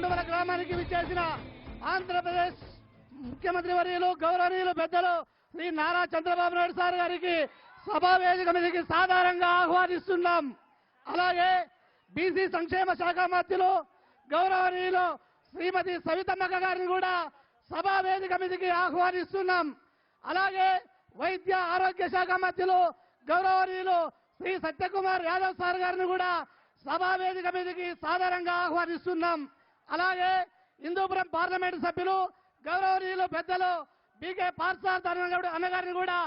గుండుమల గ్రామానికి విచ్చేసిన ఆంధ్రప్రదేశ్ ముఖ్యమంత్రి వర్యులు గౌరవనీయులు పెద్దలు శ్రీ నారా చంద్రబాబు నాయుడు సార్ గారికి సభా వేదిక మీదకి సాధారణంగా ఆహ్వానిస్తున్నాం. అలాగే బీసీ సంక్షేమ శాఖ మంత్రులు గౌరవనీయులు శ్రీమతి సవితమ్మక్క గారిని కూడా సభా వేదిక మీదకి ఆహ్వానిస్తున్నాం. అలాగే వైద్య ఆరోగ్య శాఖ మంత్రులు గౌరవనీయులు శ్రీ సత్యకుమార్ యాదవ్ సార్ గారిని కూడా సభా వేదిక మీదకి సాధారణంగా ఆహ్వానిస్తున్నాం. అలాగే హిందూపురం పార్లమెంటు సభ్యులు గౌరవనీయులు పెద్దలు బీకే పార్సార్థ అన్నగారిని కూడా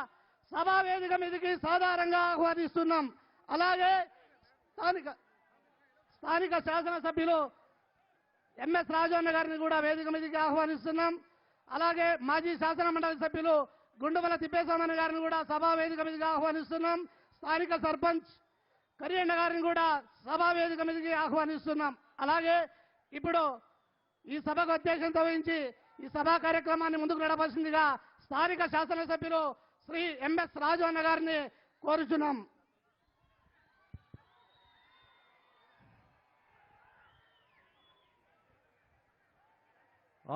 సభా వేదిక మీదకి సాధారణంగా ఆహ్వానిస్తున్నాం. అలాగే స్థానిక శాసనసభ్యులు ఎంఎస్ రాజు అన్న గారిని కూడా వేదిక మీదకి ఆహ్వానిస్తున్నాం. అలాగే మాజీ శాసన మండలి సభ్యులు గుండుమల తిప్పేస్వామి గారిని కూడా సభా వేదిక మీదకి ఆహ్వానిస్తున్నాం. స్థానిక సర్పంచ్ కరియన్న గారిని కూడా సభా వేదిక మీదకి ఆహ్వానిస్తున్నాం. అలాగే ఇప్పుడు ఈ సభకు అధ్యక్షత వహించి ఈ సభా కార్యక్రమాన్ని ముందుకు నడపాల్సిందిగా స్థానిక శాసనసభ్యులు శ్రీ ఎంఎస్ రాజు అన్న గారిని కోరుచున్నాం.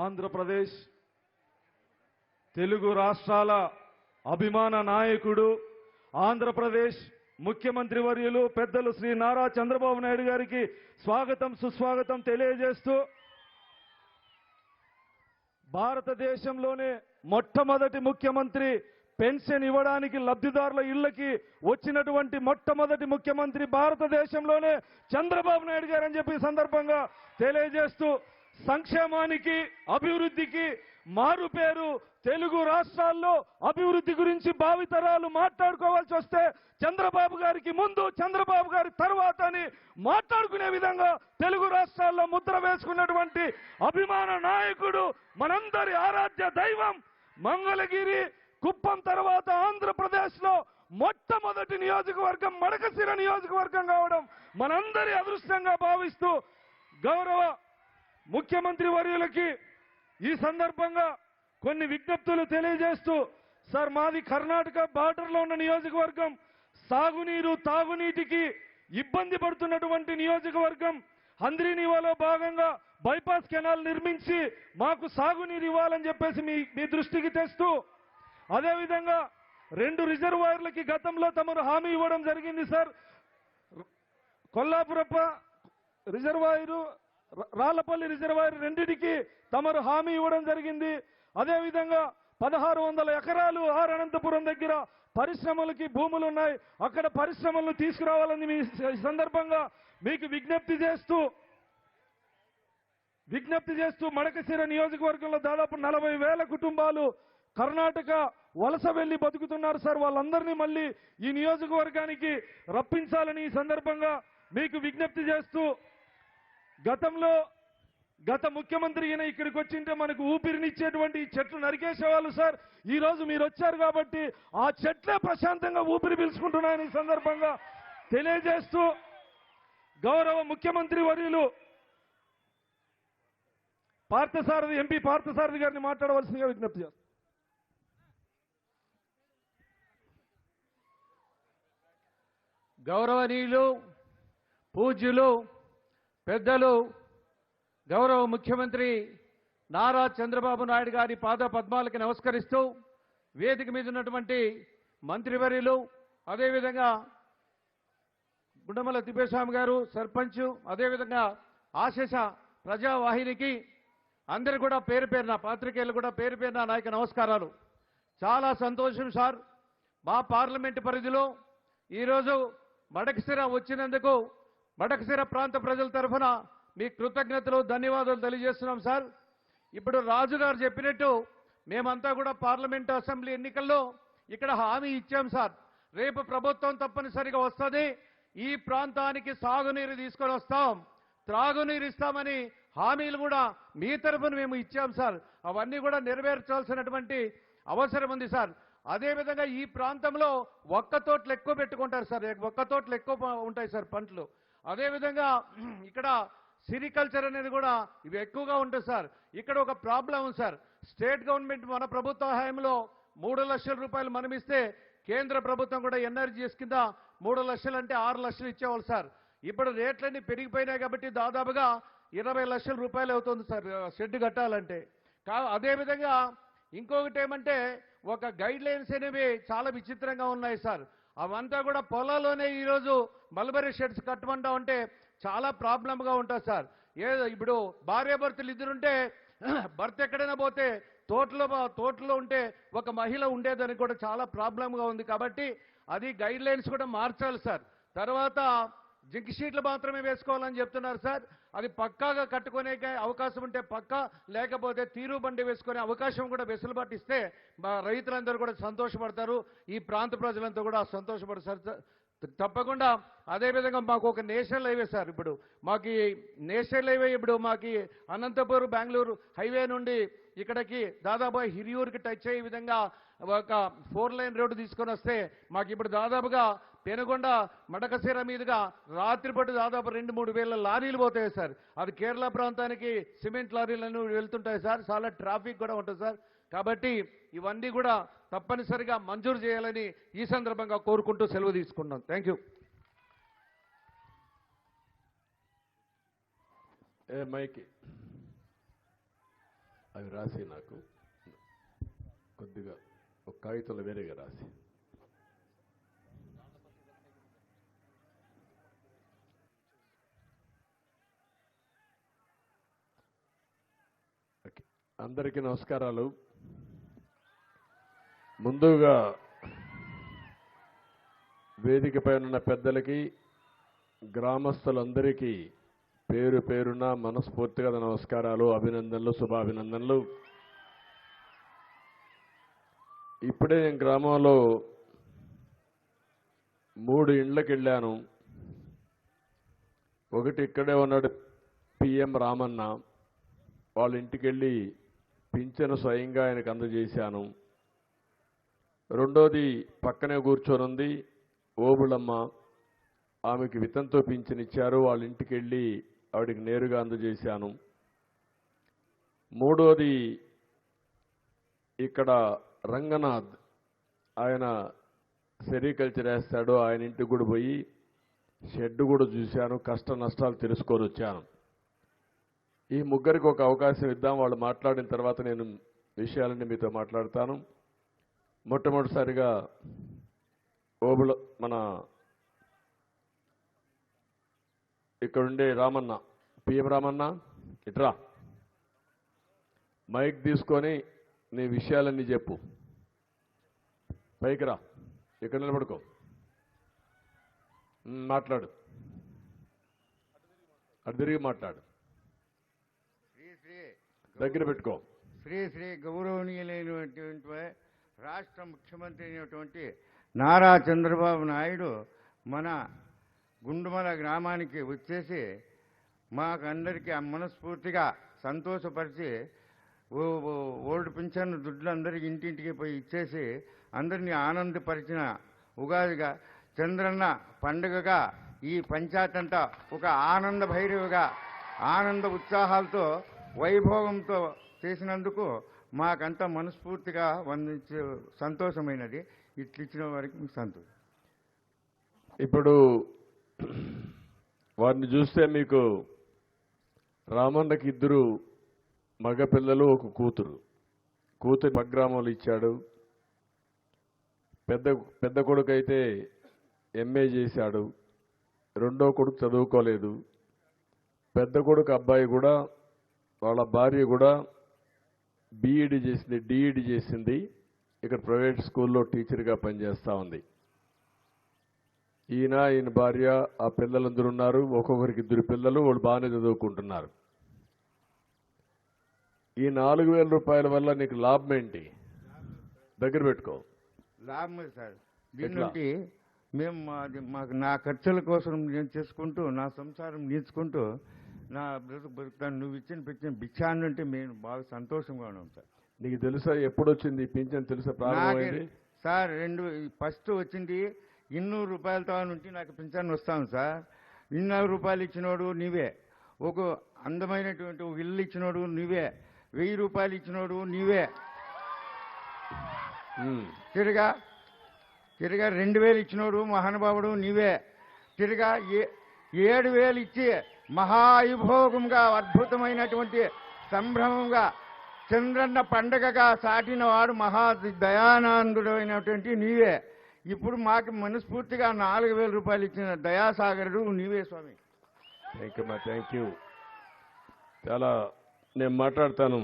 ఆంధ్రప్రదేశ్ తెలుగు రాష్ట్రాల అభిమాన నాయకుడు ఆంధ్రప్రదేశ్ ముఖ్యమంత్రి వర్యులు పెద్దలు శ్రీ నారా చంద్రబాబు నాయుడు గారికి స్వాగతం సుస్వాగతం తెలియజేస్తూ భారతదేశంలోనే మొట్టమొదటి ముఖ్యమంత్రి పెన్షన్ ఇవ్వడానికి లబ్ధిదారుల ఇళ్లకి వచ్చినటువంటి మొట్టమొదటి ముఖ్యమంత్రి భారతదేశంలోనే చంద్రబాబు నాయుడు గారు అని చెప్పి సందర్భంగా తెలియజేస్తూ సంక్షేమానికి అభివృద్ధికి మారు పేరు తెలుగు రాష్ట్రాల్లో అభివృద్ధి గురించి భావితరాలు మాట్లాడుకోవాల్సి వస్తే చంద్రబాబు గారికి ముందు చంద్రబాబు గారి తర్వాత అని మాట్లాడుకునే విధంగా తెలుగు రాష్ట్రాల్లో ముద్ర వేసుకున్నటువంటి అభిమాన నాయకుడు మనందరి ఆరాధ్య దైవం మంగళగిరి కుప్పం తర్వాత ఆంధ్రప్రదేశ్ లో మొట్టమొదటి నియోజకవర్గం మడకశిర నియోజకవర్గం కావడం మనందరి అదృష్టంగా భావిస్తూ గౌరవ ముఖ్యమంత్రి వర్యులకి ఈ సందర్భంగా కొన్ని విజ్ఞప్తులు తెలియజేస్తూ సార్ మాది కర్ణాటక బార్డర్లో ఉన్న నియోజకవర్గం సాగునీరు తాగునీటికి ఇబ్బంది పడుతున్నటువంటి నియోజకవర్గం హంద్రీనీవాలో భాగంగా బైపాస్ కెనాల్ నిర్మించి మాకు సాగునీరు ఇవ్వాలని చెప్పేసి మీ దృష్టికి తెస్తూ అదేవిధంగా 2 రిజర్వాయర్లకి గతంలో తమరు హామీ ఇవ్వడం జరిగింది సార్. కొల్లాపురప్ప రిజర్వాయరు రాళ్లపల్లి రిజర్వాయర్ రెండింటికి తమరు హామీ ఇవ్వడం జరిగింది. అదేవిధంగా 1600 ఎకరాలు అనంతపురం దగ్గర పరిశ్రమలకి భూములు ఉన్నాయి, అక్కడ పరిశ్రమలను తీసుకురావాలని మీ సందర్భంగా మీకు విజ్ఞప్తి చేస్తూ మడకశిర నియోజకవర్గంలో దాదాపు 40,000 కుటుంబాలు కర్ణాటక వలస వెళ్లి బతుకుతున్నారు సార్. వాళ్ళందరినీ మళ్ళీ ఈ నియోజకవర్గానికి రప్పించాలని ఈ సందర్భంగా మీకు విజ్ఞప్తి చేస్తూ గత ముఖ్యమంత్రి ఈయన ఇక్కడికి వచ్చింటే మనకు ఊపిరినిచ్చేటువంటి ఈ చెట్లు నరికేసేవాళ్ళు సార్. ఈ రోజు మీరు వచ్చారు కాబట్టి ఆ చెట్లే ప్రశాంతంగా ఊపిరి పీల్చుకుంటున్నాయని ఈ సందర్భంగా తెలియజేస్తూ గౌరవ ముఖ్యమంత్రి వర్యులు ఎంపీ పార్థసారథి గారిని మాట్లాడవలసిందిగా విజ్ఞప్తి చేస్తారు. గౌరవనీయులు పూజ్యులు పెద్దలు గౌరవ ముఖ్యమంత్రి నారా చంద్రబాబు నాయుడు గారి పాద పద్మాలకి నమస్కరిస్తూ వేదిక మీద ఉన్నటువంటి మంత్రివర్యులు అదేవిధంగా గుండమల తిప్పేస్వామి గారు సర్పంచ్ అదేవిధంగా ఆశేష ప్రజావాహినికి అందరు కూడా పేరు పేరున పాత్రికేయులు కూడా పేరు పేరున నాయక నమస్కారాలు. చాలా సంతోషం సార్. మా పార్లమెంటు పరిధిలో ఈరోజు మడకశిర వచ్చినందుకు మడకశిర ప్రాంత ప్రజల తరఫున మీ కృతజ్ఞతలు ధన్యవాదాలు తెలియజేస్తున్నాం సార్. ఇప్పుడు రాజు గారు చెప్పినట్టు మేమంతా కూడా పార్లమెంటు అసెంబ్లీ ఎన్నికల్లో ఇక్కడ హామీ ఇచ్చాం సార్. రేపు ప్రభుత్వం తప్పనిసరిగా వస్తుంది, ఈ ప్రాంతానికి సాగునీరు తీసుకొని వస్తాం, త్రాగునీరు ఇస్తామని హామీలు కూడా మీ తరఫున మేము ఇచ్చాం సార్. అవన్నీ కూడా నెరవేర్చాల్సినటువంటి అవసరం ఉంది సార్. అదేవిధంగా ఈ ప్రాంతంలో ఒక్క తోటలు ఎక్కువ పెట్టుకుంటారు సార్, ఒక్క తోటలు ఎక్కువ ఉంటాయి సార్ పంటలు. అదేవిధంగా ఇక్కడ సిరికల్చర్ అనేది కూడా ఇవి ఎక్కువగా ఉంటుంది సార్. ఇక్కడ ఒక ప్రాబ్లం ఉంది సార్. స్టేట్ గవర్నమెంట్ మన ప్రభుత్వ హయాంలో 3 లక్షల రూపాయలు మనం ఇస్తే కేంద్ర ప్రభుత్వం కూడా ఎన్ఆర్జీఎస్ కింద 3 లక్షలు అంటే 6 లక్షలు ఇచ్చేవాళ్ళు సార్. ఇప్పుడు రేట్లన్నీ పెరిగిపోయినాయి కాబట్టి దాదాపుగా 20 లక్షల రూపాయలు అవుతుంది సార్ షెడ్ కట్టాలంటే. అదేవిధంగా ఇంకొకటి ఏమంటే ఒక గైడ్ లైన్స్ అనేవి చాలా విచిత్రంగా ఉన్నాయి సార్. అవంతా కూడా పొలాల్లోనే ఈరోజు మల్బరీ షెడ్స్ కట్టమంటా ఉంటే చాలా ప్రాబ్లంగా ఉంటుంది సార్. ఇప్పుడు భార్యాభర్తలు ఇద్దరుంటే భర్త ఎక్కడైనా పోతే తోటలో ఉంటే ఒక మహిళ ఉండేదని కూడా చాలా ప్రాబ్లంగా ఉంది. కాబట్టి అది గైడ్ లైన్స్ కూడా మార్చాలి సార్. తర్వాత జింక్ షీట్లు మాత్రమే వేసుకోవాలని చెప్తున్నారు సార్. అది పక్కాగా కట్టుకునే అవకాశం ఉంటే పక్కా, లేకపోతే తీరు బండి వేసుకునే అవకాశం కూడా వెసులుబాటు ఇస్తే మా రైతులందరూ కూడా సంతోషపడతారు, ఈ ప్రాంత ప్రజలంతా కూడా సంతోషపడతారు సార్. తప్పకుండా అదేవిధంగా మాకు ఒక నేషనల్ హైవే సార్. ఇప్పుడు మాకు ఈ నేషనల్ హైవే ఇప్పుడు మాకు అనంతపూర్ బెంగళూరు హైవే నుండి ఇక్కడికి దాదాపు హిరియూరుకి టచ్ అయ్యే విధంగా ఒక 4 లైన్ రోడ్డు తీసుకొని వస్తే మాకు ఇప్పుడు దాదాపుగా పెనుగొండ మడకశిర మీదుగా రాత్రిపూట దాదాపు 2-3 వేల లారీలు పోతాయి సార్. అది కేరళ ప్రాంతానికి సిమెంట్ లారీలను వెళ్తుంటాయి సార్. చాలా ట్రాఫిక్ కూడా ఉంటుంది సార్. కాబట్టి ఇవన్నీ కూడా తప్పనిసరిగా మంజూరు చేయాలని ఈ సందర్భంగా కోరుకుంటూ సెలవు తీసుకున్నాం. Thank you. మైకి అవి రాసి నాకు కొద్దిగా ఒక కాగితంలో వేరేగా రాసి. అందరికీ నమస్కారాలు. ముందుగా వేదికపై ఉన్న పెద్దలకి, గ్రామస్తులందరికీ పేరు పేరున మనస్ఫూర్తిగా నమస్కారాలు, అభినందనలు, శుభాభినందనలు. ఇప్పుడే నేను గ్రామంలో 3 ఇండ్లకి వెళ్ళాను. ఒకటి ఇక్కడే ఉన్నాడు పిఎం రామన్న, వాళ్ళ ఇంటికి వెళ్ళి పింఛను స్వయంగా ఆయనకు అందజేశాను. రెండోది పక్కనే కూర్చొని ఉంది ఓబుళమ్మ, ఆమెకి వితంతో పింఛనిచ్చారు, వాళ్ళ ఇంటికి వెళ్ళి ఆవిడికి నేరుగా అందజేశాను. మూడోది ఇక్కడ రంగనాథ్, ఆయన సెరికల్చర్ వేస్తాడు, ఆయన ఇంటికి కూడా పోయి షెడ్ కూడా చూశాను, కష్ట నష్టాలు తెలుసుకొని వచ్చాను. ఈ ముగ్గురికి ఒక అవకాశం ఇద్దాం, వాళ్ళు మాట్లాడిన తర్వాత నేను విషయాలన్నీ మీతో మాట్లాడతాను. మొట్టమొదటిసారిగా ఓబుల మన ఇక్కడుండే రామన్న, పిఎం రామన్న ఇట్రా, మైక్ తీసుకొని నీ విషయాలన్నీ చెప్పు. పైకి రా, ఇక్కడ నిలబడుకో, మాట్లాడు, అటు తిరిగి మాట్లాడు, దగ్గర పెట్టుకో. శ్రీ గౌరవనీయులైనటువంటి రాష్ట్ర ముఖ్యమంత్రి అయినటువంటి నారా చంద్రబాబు నాయుడు మన గుండుమల గ్రామానికి వచ్చేసి మాకందరికీ మనస్ఫూర్తిగా సంతోషపరిచి ఓల్డ్ పింఛన్ దుడ్లు అందరికీ ఇంటింటికి పోయి ఇచ్చేసి అందరినీ ఆనందపరిచిన ఉగాదిగా, చంద్రన్న పండుగగా ఈ పంచాయత్ అంతా ఒక ఆనంద భైరవిగా, ఆనంద ఉత్సాహాలతో, వైభవంతో చేసినందుకు మాకంతా మనస్ఫూర్తిగా వందించే సంతోషమైనది. ఇట్లిచ్చిన వారికి మీకు సంతోషం. ఇప్పుడు వారిని చూస్తే మీకు రామన్నకి 2 మగపిల్లలు, ఒక కూతురు. కూతురు స్వగ్రామంలో ఇచ్చాడు. పెద్ద కొడుకు అయితే ఎంఏ చేశాడు, రెండో కొడుకు చదువుకోలేదు. పెద్ద కొడుకు అబ్బాయి కూడా, వాళ్ళ భార్య కూడా బీఈడి చేసింది, డిఈడి చేసింది, ఇక్కడ ప్రైవేట్ స్కూల్లో టీచర్గా పనిచేస్తూ ఉంది. ఈయన భార్య, ఆ పిల్లలందరూ ఉన్నారు, ఒక్కొక్కరికి 2 పిల్లలు, వాళ్ళు బాగానే చదువుకుంటున్నారు. ఈ 4,000 రూపాయల వల్ల నీకు లాభం ఏంటి? దగ్గర పెట్టుకో. లాభం సార్, దీని నుండి మేము మాకు నా ఖర్చుల కోసం నేను చేసుకుంటూ, నా సంసారం నేర్చుకుంటూ నా బతుకుతాను. నువ్వు ఇచ్చిన భిక్షాన్ని అంటే మేము బాగా సంతోషంగా ఉన్నాం సార్. నీకు తెలుసా ఎప్పుడు వచ్చింది పింఛన్? తెలుసా ప్రారంభమైంది సార్? ఫస్ట్ వచ్చింది 200 రూపాయలతో నుండి నాకు పింఛన్ వస్తాను సార్. 200 రూపాయలు ఇచ్చినోడు నీవే, ఒక అందమైనటువంటి ఒక ఇల్లు ఇచ్చినోడు నీవే, 1000 రూపాయలు ఇచ్చినోడు నీవే, తిరగా 2000 ఇచ్చినోడు మహానుభావుడు నీవే, తిరగా 7,000 ఇచ్చి మహాయుభోగంగా అద్భుతమైనటువంటి సంభ్రమంగా చంద్రన్న పండగగా సాటిన వాడు మహా దయానందుడైనటువంటి నీవే. ఇప్పుడు మాకు మనస్ఫూర్తిగా 4,000 రూపాయలు ఇచ్చిన దయాసాగరుడు నీవే స్వామి. Thank you. చాలా నేను మాట్లాడతాను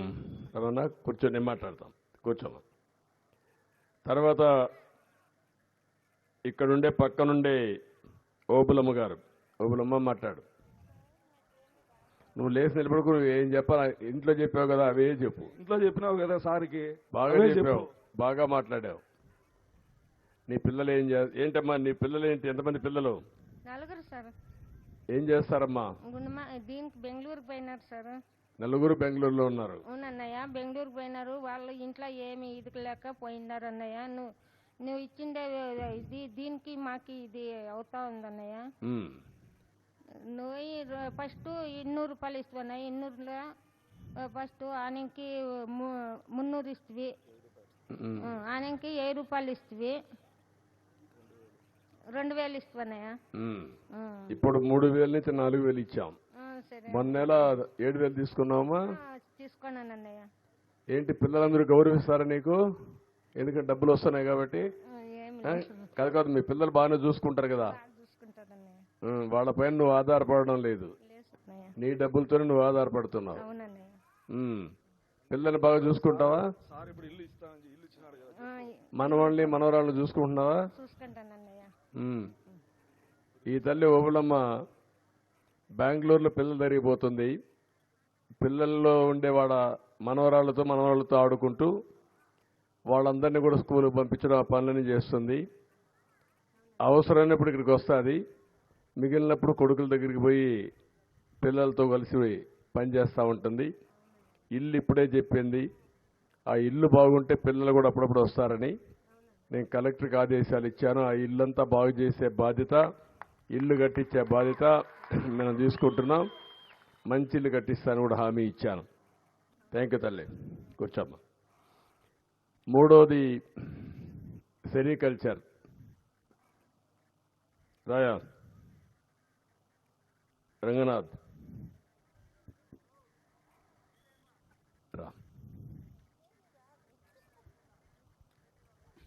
రమణ, కూర్చో, నేను మాట్లాడతాను, కూర్చోమా. తర్వాత ఇక్కడుండే పక్కనుండే ఓబులమ్మ గారు, ఓబులమ్మ మాట్లాడు. నువ్వు లేచి నిలబడుకు, ఏం చెప్పాలి, ఇంట్లో చెప్పావు కదా అవే చెప్పు. ఇంట్లో చెప్పినావు కదా సార్కి, బాగా అవే చెప్పావు, చెప్పు. బాగా మాట్లాడావు. నీ పిల్లలు ఏంటమ్మా, నీ పిల్లలు ఏంటి, ఎంతమంది పిల్లలు? 4 సార్. ఏం చేస్తారమ్మా? దీనికి బెంగళూరుకి పోయినారు సార్. 4 బెంగళూరులో ఉన్నారు. అవునన్నయ్య, బెంగళూరుకి పోయినారు. వాళ్ళు ఇంట్లో ఏమి ఇదికి లేక పోయినారు అన్నయ్య. నువ్వు ఇచ్చిండే దీనికి మాకు ఇది అవుతా ఉందన్నయ్య. ఉమ్. నువ్వు ఫస్ట్ 200 రూపాయలు ఇస్తావన్నయ్య. 200లో ఫస్ట్ ఆనంకి 300 ఇస్తవి, ఆనంకి 1000 రూపాయలు ఇస్తవి, 2000 ఇస్తావన్నయ్య. ఇప్పుడు 3,000 నుంచి 4,000 ఇచ్చాం. సరే, మొన్న నెల 7,000 తీసుకున్నావమ్మా. తీసుకున్నాను అన్నయ్య. ఏంటి పిల్లలందరూ గౌరవిస్తారా నీకు? ఎందుకంటే డబ్బులు వస్తున్నాయి కాబట్టి. ఏమి కాదు కాదు, మీ పిల్లలు బాగానే చూసుకుంటారు కదా, చూసుకుంటానన్నయ్య. వాళ్ళపైన నువ్వు ఆధారపడడం లేదు, లేదు అన్నయ్య. నీ డబ్బులతోనే నువ్వు ఆధారపడుతున్నావు. అవునన్నయ్య. పిల్లల్ని బాగా చూసుకుంటావా? సార్ ఇప్పుడు ఇల్లు ఇచ్చినాడు కదా, మనవాళ్ళని మనవరాళ్ళని చూసుకుంటున్నావా? చూసుకుంటానన్నయ్య. ఈ తల్లి ఓబులమ్మ బెంగళూరులో పిల్లలు జరిగిపోతుంది. పిల్లల్లో ఉండే మనవరాళ్ళతో ఆడుకుంటూ వాళ్ళందరినీ కూడా స్కూల్కి పంపించడం, ఆ పనులని చేస్తుంది. అవసరమైనప్పుడు ఇక్కడికి వస్తుంది, మిగిలినప్పుడు కొడుకుల దగ్గరికి పోయి పిల్లలతో కలిసి పనిచేస్తూ ఉంటుంది. ఇల్లు ఇప్పుడే చెప్పింది, ఆ ఇల్లు బాగుంటే పిల్లలు కూడా అప్పుడప్పుడు వస్తారని. నేను కలెక్టర్కి ఆదేశాలు ఇచ్చాను. ఆ ఇల్లంతా బాగు చేసే బాధ్యత, ఇల్లు కట్టించే బాధ్యత మనం తీసుకుంటున్నాం. మంచి ఇల్లు కట్టిస్తాను కూడా హామీ ఇచ్చాను. థ్యాంక్ యూ తల్లి, కూర్చోమ్మా. మూడోది సెరికల్చర్. రాయా రంగనాథ్ రా,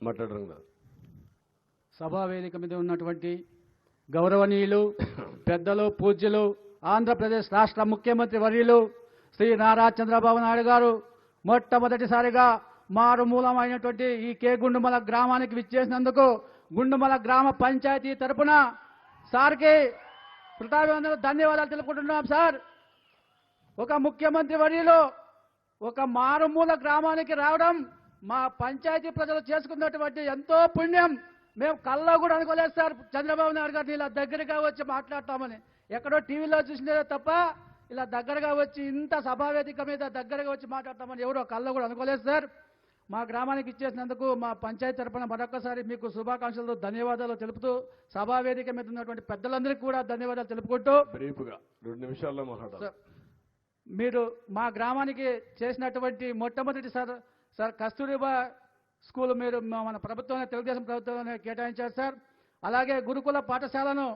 మాట్లాడు రంగనాథ్. సభా వేదిక మీద ఉన్నటువంటి గౌరవనీయులు, పెద్దలు, పూజ్యులు, ఆంధ్రప్రదేశ్ రాష్ట్ర ముఖ్యమంత్రి వర్యులు శ్రీ నారా చంద్రబాబు నాయుడు గారు మొట్టమొదటిసారిగా మారుమూలమైనటువంటి ఈ కే గుండుమల గ్రామానికి విచ్చేసినందుకు గుండుమల గ్రామ పంచాయతీ తరపున సార్కి ధన్యవాదాలు తెలుపుకుంటున్నాం. సార్, ఒక ముఖ్యమంత్రి వర్యులు ఒక మారుమూల గ్రామానికి రావడం మా పంచాయతీ ప్రజలు చేసుకున్నటువంటి ఎంతో పుణ్యం. మేము కల్లో కూడా అనుకోలేదు సార్, చంద్రబాబు నాయుడు గారిని ఇలా దగ్గరగా వచ్చి మాట్లాడతామని. ఎక్కడో టీవీలో చూసినదే తప్ప ఇలా దగ్గరగా వచ్చి ఇంత సభావేదిక మీద దగ్గరగా వచ్చి మాట్లాడతామని ఎవరో కల్లో కూడా అనుకోలేదు సార్. మా గ్రామానికి ఇచ్చేసినందుకు మా పంచాయతీ తరఫున మరొకసారి మీకు శుభాకాంక్షలు, ధన్యవాదాలు తెలుపుతూ సభావేదిక మీద ఉన్నటువంటి పెద్దలందరికీ కూడా ధన్యవాదాలు తెలుపుకుంటూ బ్రీఫ్గా 2 నిమిషాల్లో మాట్లాడాలి. మీరు మా గ్రామానికి చేసినటువంటి మొట్టమొదటి సార్ కస్తూరిబా స్కూల్ మీరు మన ప్రభుత్వం, తెలుగుదేశం ప్రభుత్వంలోనే కేటాయించారు సార్. అలాగే గురుకుల పాఠశాలను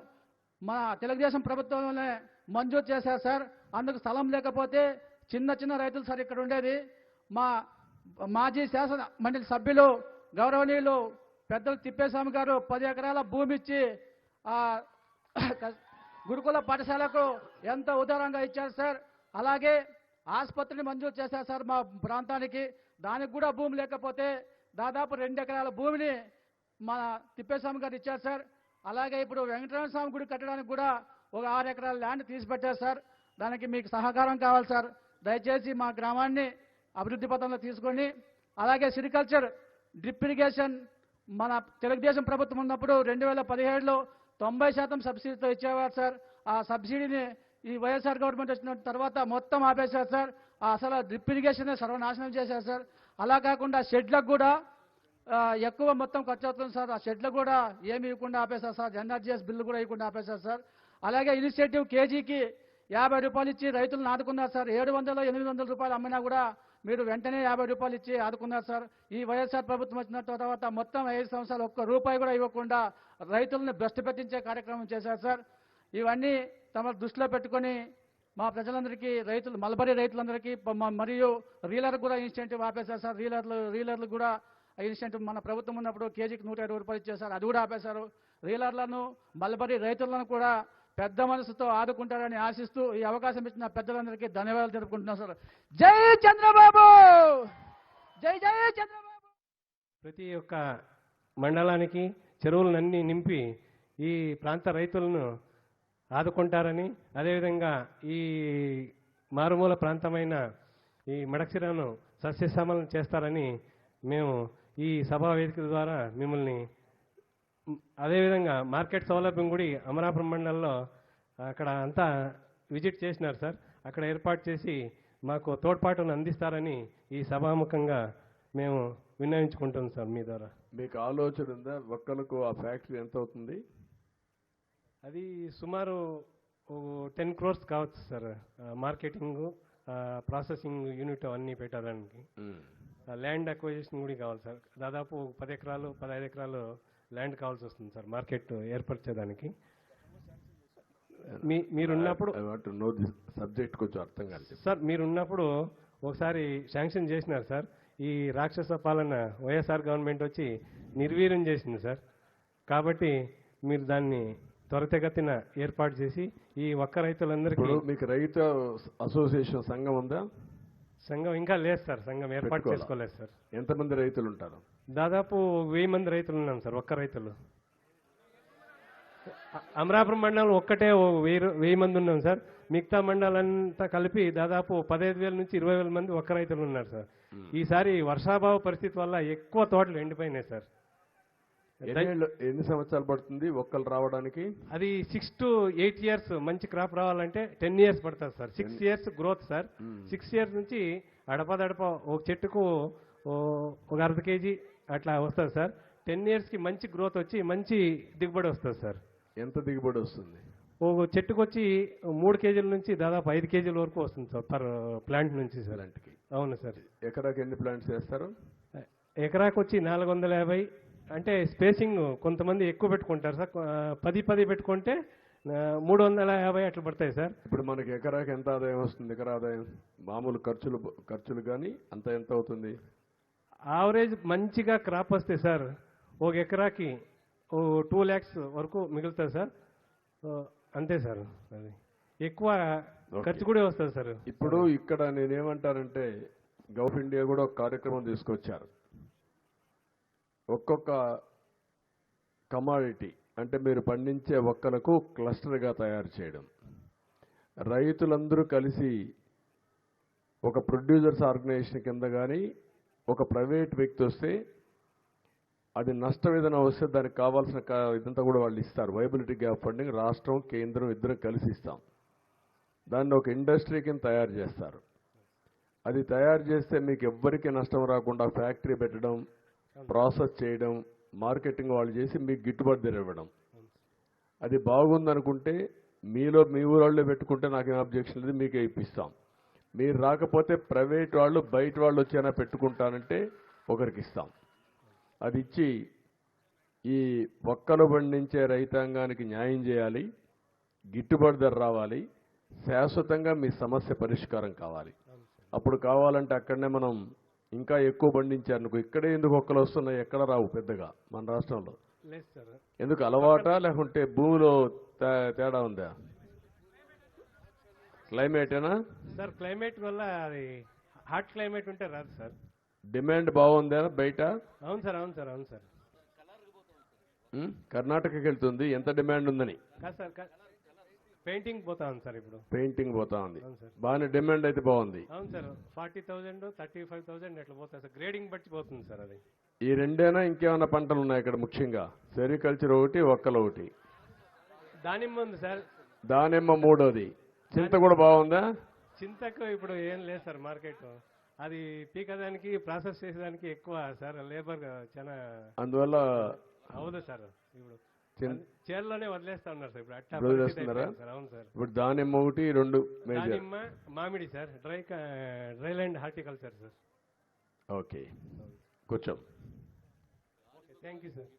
మన తెలుగుదేశం ప్రభుత్వంలోనే మంజూరు చేశారు సార్. అందుకు స్థలం లేకపోతే చిన్న రైతులు సార్ ఇక్కడ ఉండేది. మా మాజీ శాసన మండలి సభ్యులు గౌరవనీయులు పెద్దలు తిప్పేస్వామి గారు 10 ఎకరాల భూమి ఇచ్చి ఆ గురుకుల పాఠశాలకు ఎంతో ఉదారంగా ఇచ్చారు సార్. అలాగే ఆసుపత్రిని మంజూరు చేశారు సార్ మా ప్రాంతానికి. దానికి కూడా భూమి లేకపోతే దాదాపు 2 ఎకరాల భూమిని మన తిప్పేస్వామి గారు ఇచ్చారు సార్. అలాగే ఇప్పుడు వెంకటరమణ స్వామి గుడి కట్టడానికి కూడా ఒక 6 ఎకరాల ల్యాండ్ తీసిపెట్టారు సార్. దానికి మీకు సహకారం కావాలి సార్. దయచేసి మా గ్రామాన్ని అభివృద్ధి పథంలో తీసుకొని, అలాగే సిరికల్చర్ డ్రిప్ ఇరిగేషన్ మన తెలుగుదేశం ప్రభుత్వం ఉన్నప్పుడు 2017లో 90% సబ్సిడీతో ఇచ్చేవారు సార్. ఆ సబ్సిడీని ఈ వైఎస్ఆర్ గవర్నమెంట్ వచ్చిన తర్వాత మొత్తం ఆపేశారు సార్. అసలు డ్రిప్ ఇరిగేషన్ సర్వనాశనం చేశారు సార్. అలా కాకుండా షెడ్లకు కూడా ఎక్కువ మొత్తం ఖర్చు అవుతుంది సార్. ఆ షెడ్లకు కూడా ఏమి ఇవ్వకుండా ఆపేశారు సార్. ఎన్ఆర్జీఎస్ బిల్లు కూడా ఇవ్వకుండా ఆపేశారు సార్. అలాగే ఇనిషియేటివ్ కేజీకి 50 రూపాయలు ఇచ్చి రైతులను ఆదుకున్నారు సార్. 700-800 రూపాయలు అమ్మినా కూడా మీరు వెంటనే 50 రూపాయలు ఇచ్చి ఆదుకున్నారు సార్. ఈ వైఎస్ఆర్ ప్రభుత్వం వచ్చిన తర్వాత మొత్తం 5 సంవత్సరాలు ఒక్క రూపాయి కూడా ఇవ్వకుండా రైతులను భ్రష్టు పెట్టించే కార్యక్రమం చేశారు సార్. ఇవన్నీ తమ దృష్టిలో పెట్టుకొని మా ప్రజలందరికీ రైతులు మల్బరీ రైతులందరికీ మరియు రీలర్ కూడా ఇన్సెంటివ్ ఆపేశారు సార్. రీలర్లు కూడా ఇన్సెంటివ్ మన ప్రభుత్వం ఉన్నప్పుడు కేజీకి 120 రూపాయలు ఇచ్చేసారు, అది కూడా ఆపేశారు. రీలర్లను మల్బరీ రైతులను కూడా పెద్ద మనసుతో ఆదుకుంటారని ఆశిస్తూ ఈ అవకాశం ఇచ్చిన పెద్దలందరికీ ధన్యవాదాలు తెలుపుకుంటున్నాం సార్. జై చంద్రబాబు, జై జై చంద్రబాబు. ప్రతి ఒక్క మండలానికి చెరువులన్నీ నింపి ఈ ప్రాంత రైతులను ఆదుకుంటారని, అదేవిధంగా ఈ మారుమూల ప్రాంతమైన ఈ మడక్సిరాను సస్యశ్యామలం చేస్తారని మేము ఈ సభా వేదిక ద్వారా మిమ్మల్ని, అదేవిధంగా మార్కెట్ సౌలభ్యం కూడా అమరాపురం మండలంలో అక్కడ అంతా విజిట్ చేసినారు సార్. అక్కడ ఏర్పాటు చేసి మాకు తోడ్పాటును అందిస్తారని ఈ సభాముఖంగా మేము విన్నవించుకుంటాం సార్ మీ ద్వారా. మీకు ఆలోచన ఉందా ఒక్కలకు ఆ ఫ్యాక్టరీ ఎంత అవుతుంది? అది సుమారు 10 crores కావచ్చు సార్. మార్కెటింగ్, ప్రాసెసింగ్ యూనిట్ అన్నీ పెట్టడానికి ల్యాండ్ అక్విజిషన్ కూడా కావాలి సార్. దాదాపు 10 ఎకరాలు 15 ఎకరాలు ల్యాండ్ కావాల్సి వస్తుంది సార్ మార్కెట్ ఏర్పరచేదానికి. మీరున్నప్పుడు సబ్జెక్ట్ కొంచెం అర్థం కాదు సార్. మీరున్నప్పుడు ఒకసారి శాంక్షన్ చేసినారు సార్. ఈ రాక్షస పాలన వైఎస్ఆర్ గవర్నమెంట్ వచ్చి నిర్వీర్యం చేసింది సార్. కాబట్టి మీరు దాన్ని త్వరితగతిన ఏర్పాటు చేసి ఈ ఒక్క రైతులందరికీ. మీకు రైతు అసోసియేషన్ సంఘం ఉందా? సంఘం ఇంకా లేదు సార్, సంఘం ఏర్పాటు చేసుకోలేదు సార్. ఎంతమంది రైతులు ఉంటారు? దాదాపు 1000 మంది రైతులు ఉన్నాం సార్. ఒక్క రైతులు అమరాపురం మండలం ఒక్కటే 1000 మంది ఉన్నాం సార్. మిగతా మండలంతా కలిపి దాదాపు 15,000 నుంచి 20,000 మంది ఒక్క రైతులు ఉన్నారు సార్. ఈసారి వర్షాభావ పరిస్థితి వల్ల ఎక్కువ తోటలు ఎండిపోయినాయి సార్. ఎన్ని సంవత్సరాలు పడుతుంది ఒక్కలు రావడానికి? అది 6 to 8 years మంచి క్రాప్ రావాలంటే 10 years పడుతుంది sir. 6 years growth sir. 6 years నుంచి అడపదడప ఒక చెట్టుకు ఒక 1/2 kg అట్లా వస్తుంది సార్. 10 yearsకి మంచి గ్రోత్ వచ్చి మంచి దిగుబడి వస్తుంది సార్. ఎంత దిగుబడి వస్తుంది? ఒక చెట్టుకు వచ్చి 3 kgల నుంచి దాదాపు 5 kgల వరకు వస్తుంది సార్ పర్ ప్లాంట్ నుంచి సార్. ప్లాంట్కి? అవును సార్. ఎకరాకి ఎన్ని ప్లాంట్స్ చేస్తారు? ఎకరాకు వచ్చి 450. అంటే స్పేసింగ్ కొంతమంది ఎక్కువ పెట్టుకుంటారు సార్. 10 పెట్టుకుంటే 350 అట్లా పడతాయి సార్. ఇప్పుడు మనకి ఎకరాకి ఎంత ఆదాయం వస్తుంది? ఎకరా ఆదాయం మామూలు ఖర్చులు కానీ అంత ఎంత అవుతుంది? యావరేజ్ మంచిగా క్రాప్ వస్తే సార్ ఒక ఎకరాకి 2 lakhs వరకు మిగులుతుంది సార్. అంతే సార్. అది ఎక్కువ ఖర్చు కూడా వస్తుంది సార్. ఇప్పుడు ఇక్కడ నేనేమంటానంటే గల్ఫ్ ఇండియా కూడా ఒక కార్యక్రమం తీసుకొచ్చారు. ఒక్కొక్క కమాడిటీ అంటే మీరు పండించే ఒక్కలకు క్లస్టర్గా తయారు చేయడం, రైతులందరూ కలిసి ఒక ప్రొడ్యూసర్స్ ఆర్గనైజేషన్ కింద కానీ ఒక ప్రైవేట్ వ్యక్తి వస్తే అది నష్టం ఏదైనా వస్తే దానికి కావాల్సిన ఇదంతా కూడా వాళ్ళు ఇస్తారు. వైబిలిటీ గ్యాప్ ఫండింగ్ రాష్ట్రం కేంద్రం ఇద్దరం కలిసి ఇస్తాం. దాన్ని ఒక ఇండస్ట్రీ కింద తయారు చేస్తారు. అది తయారు చేస్తే మీకు ఎవ్వరికీ నష్టం రాకుండా ఫ్యాక్టరీ పెట్టడం, ప్రాసెస్ చేయడం, మార్కెటింగ్ వాళ్ళు చేసి మీకు గిట్టుబాటు ధర ఇవ్వడం. అది బాగుందనుకుంటే మీలో మీ ఊళ్ళో పెట్టుకుంటే నాకేం అబ్జెక్షన్ లేదు, మీకే ఇప్పిస్తాం. మీరు రాకపోతే ప్రైవేట్ వాళ్ళు బయట వాళ్ళు వచ్చైనా పెట్టుకుంటానంటే ఒకరికి ఇస్తాం. అది ఇచ్చి ఈ ఒక్కలు పండించే రైతాంగానికి న్యాయం చేయాలి, గిట్టుబాటు ధర రావాలి, శాశ్వతంగా మీ సమస్య పరిష్కారం కావాలి. అప్పుడు కావాలంటే అక్కడనే మనం ఇంకా ఎక్కువ పండించారనుకో ఇక్కడే ఎందుకు ఒక్కలు వస్తున్నాయి, ఎక్కడ రావు పెద్దగా మన రాష్ట్రంలో. ఎందుకు అలవాటా లేకుంటే భూమిలో తేడా ఉందా? క్లైమేటేనా సార్? క్లైమేట్ వల్ల అది హాట్ క్లైమేట్ ఉంటే రాదు సార్. డిమాండ్ బాగుందా బయట? అవును సార్, అవును సార్, అవును సార్. కర్ణాటకకి వెళ్తుంది, ఎంత డిమాండ్ ఉందని. కాదు సార్, పెయింటింగ్ పోతా ఉంది సార్. ఇప్పుడు పెయింటింగ్ పోతా ఉంది, అవును సార్. బాగానే డిమాండ్ అయితే బాగుంది. అవును సార్. 40,000 35,000 ఎట్లా పోతుంది సార్. గ్రేడింగ్ బట్టి పోతుంది సార్. అది ఈ రెండేనా ఇంకేమైనా పంటలు ఉన్నాయి ఇక్కడ? ముఖ్యంగా సెరికల్చర్ ఒకటి, ఒక్కలు ఒకటి. దానిమ్మ ఉంది సార్. దానిమ్మ మూడోది. చింత కూడా బాగుందా? చింతకు ఇప్పుడు ఏం లేదు సార్ మార్కెట్. అది పీకదానికి ప్రాసెస్ చేసేదానికి ఎక్కువ సార్ లేబర్ చాలా, అందువల్ల అవును సార్. ఇప్పుడు చేర్లోనే వదిలేస్తా ఉన్నారు సార్. ఇప్పుడు అట్లా వదిలేస్తున్నారా? అవును సార్. ఇప్పుడు దానిమ్మ ఒకటి, 2 దానిమ్మ, మామిడి sir. Dry land horticulture sir. Okay, కూర్చోం. Thank you sir.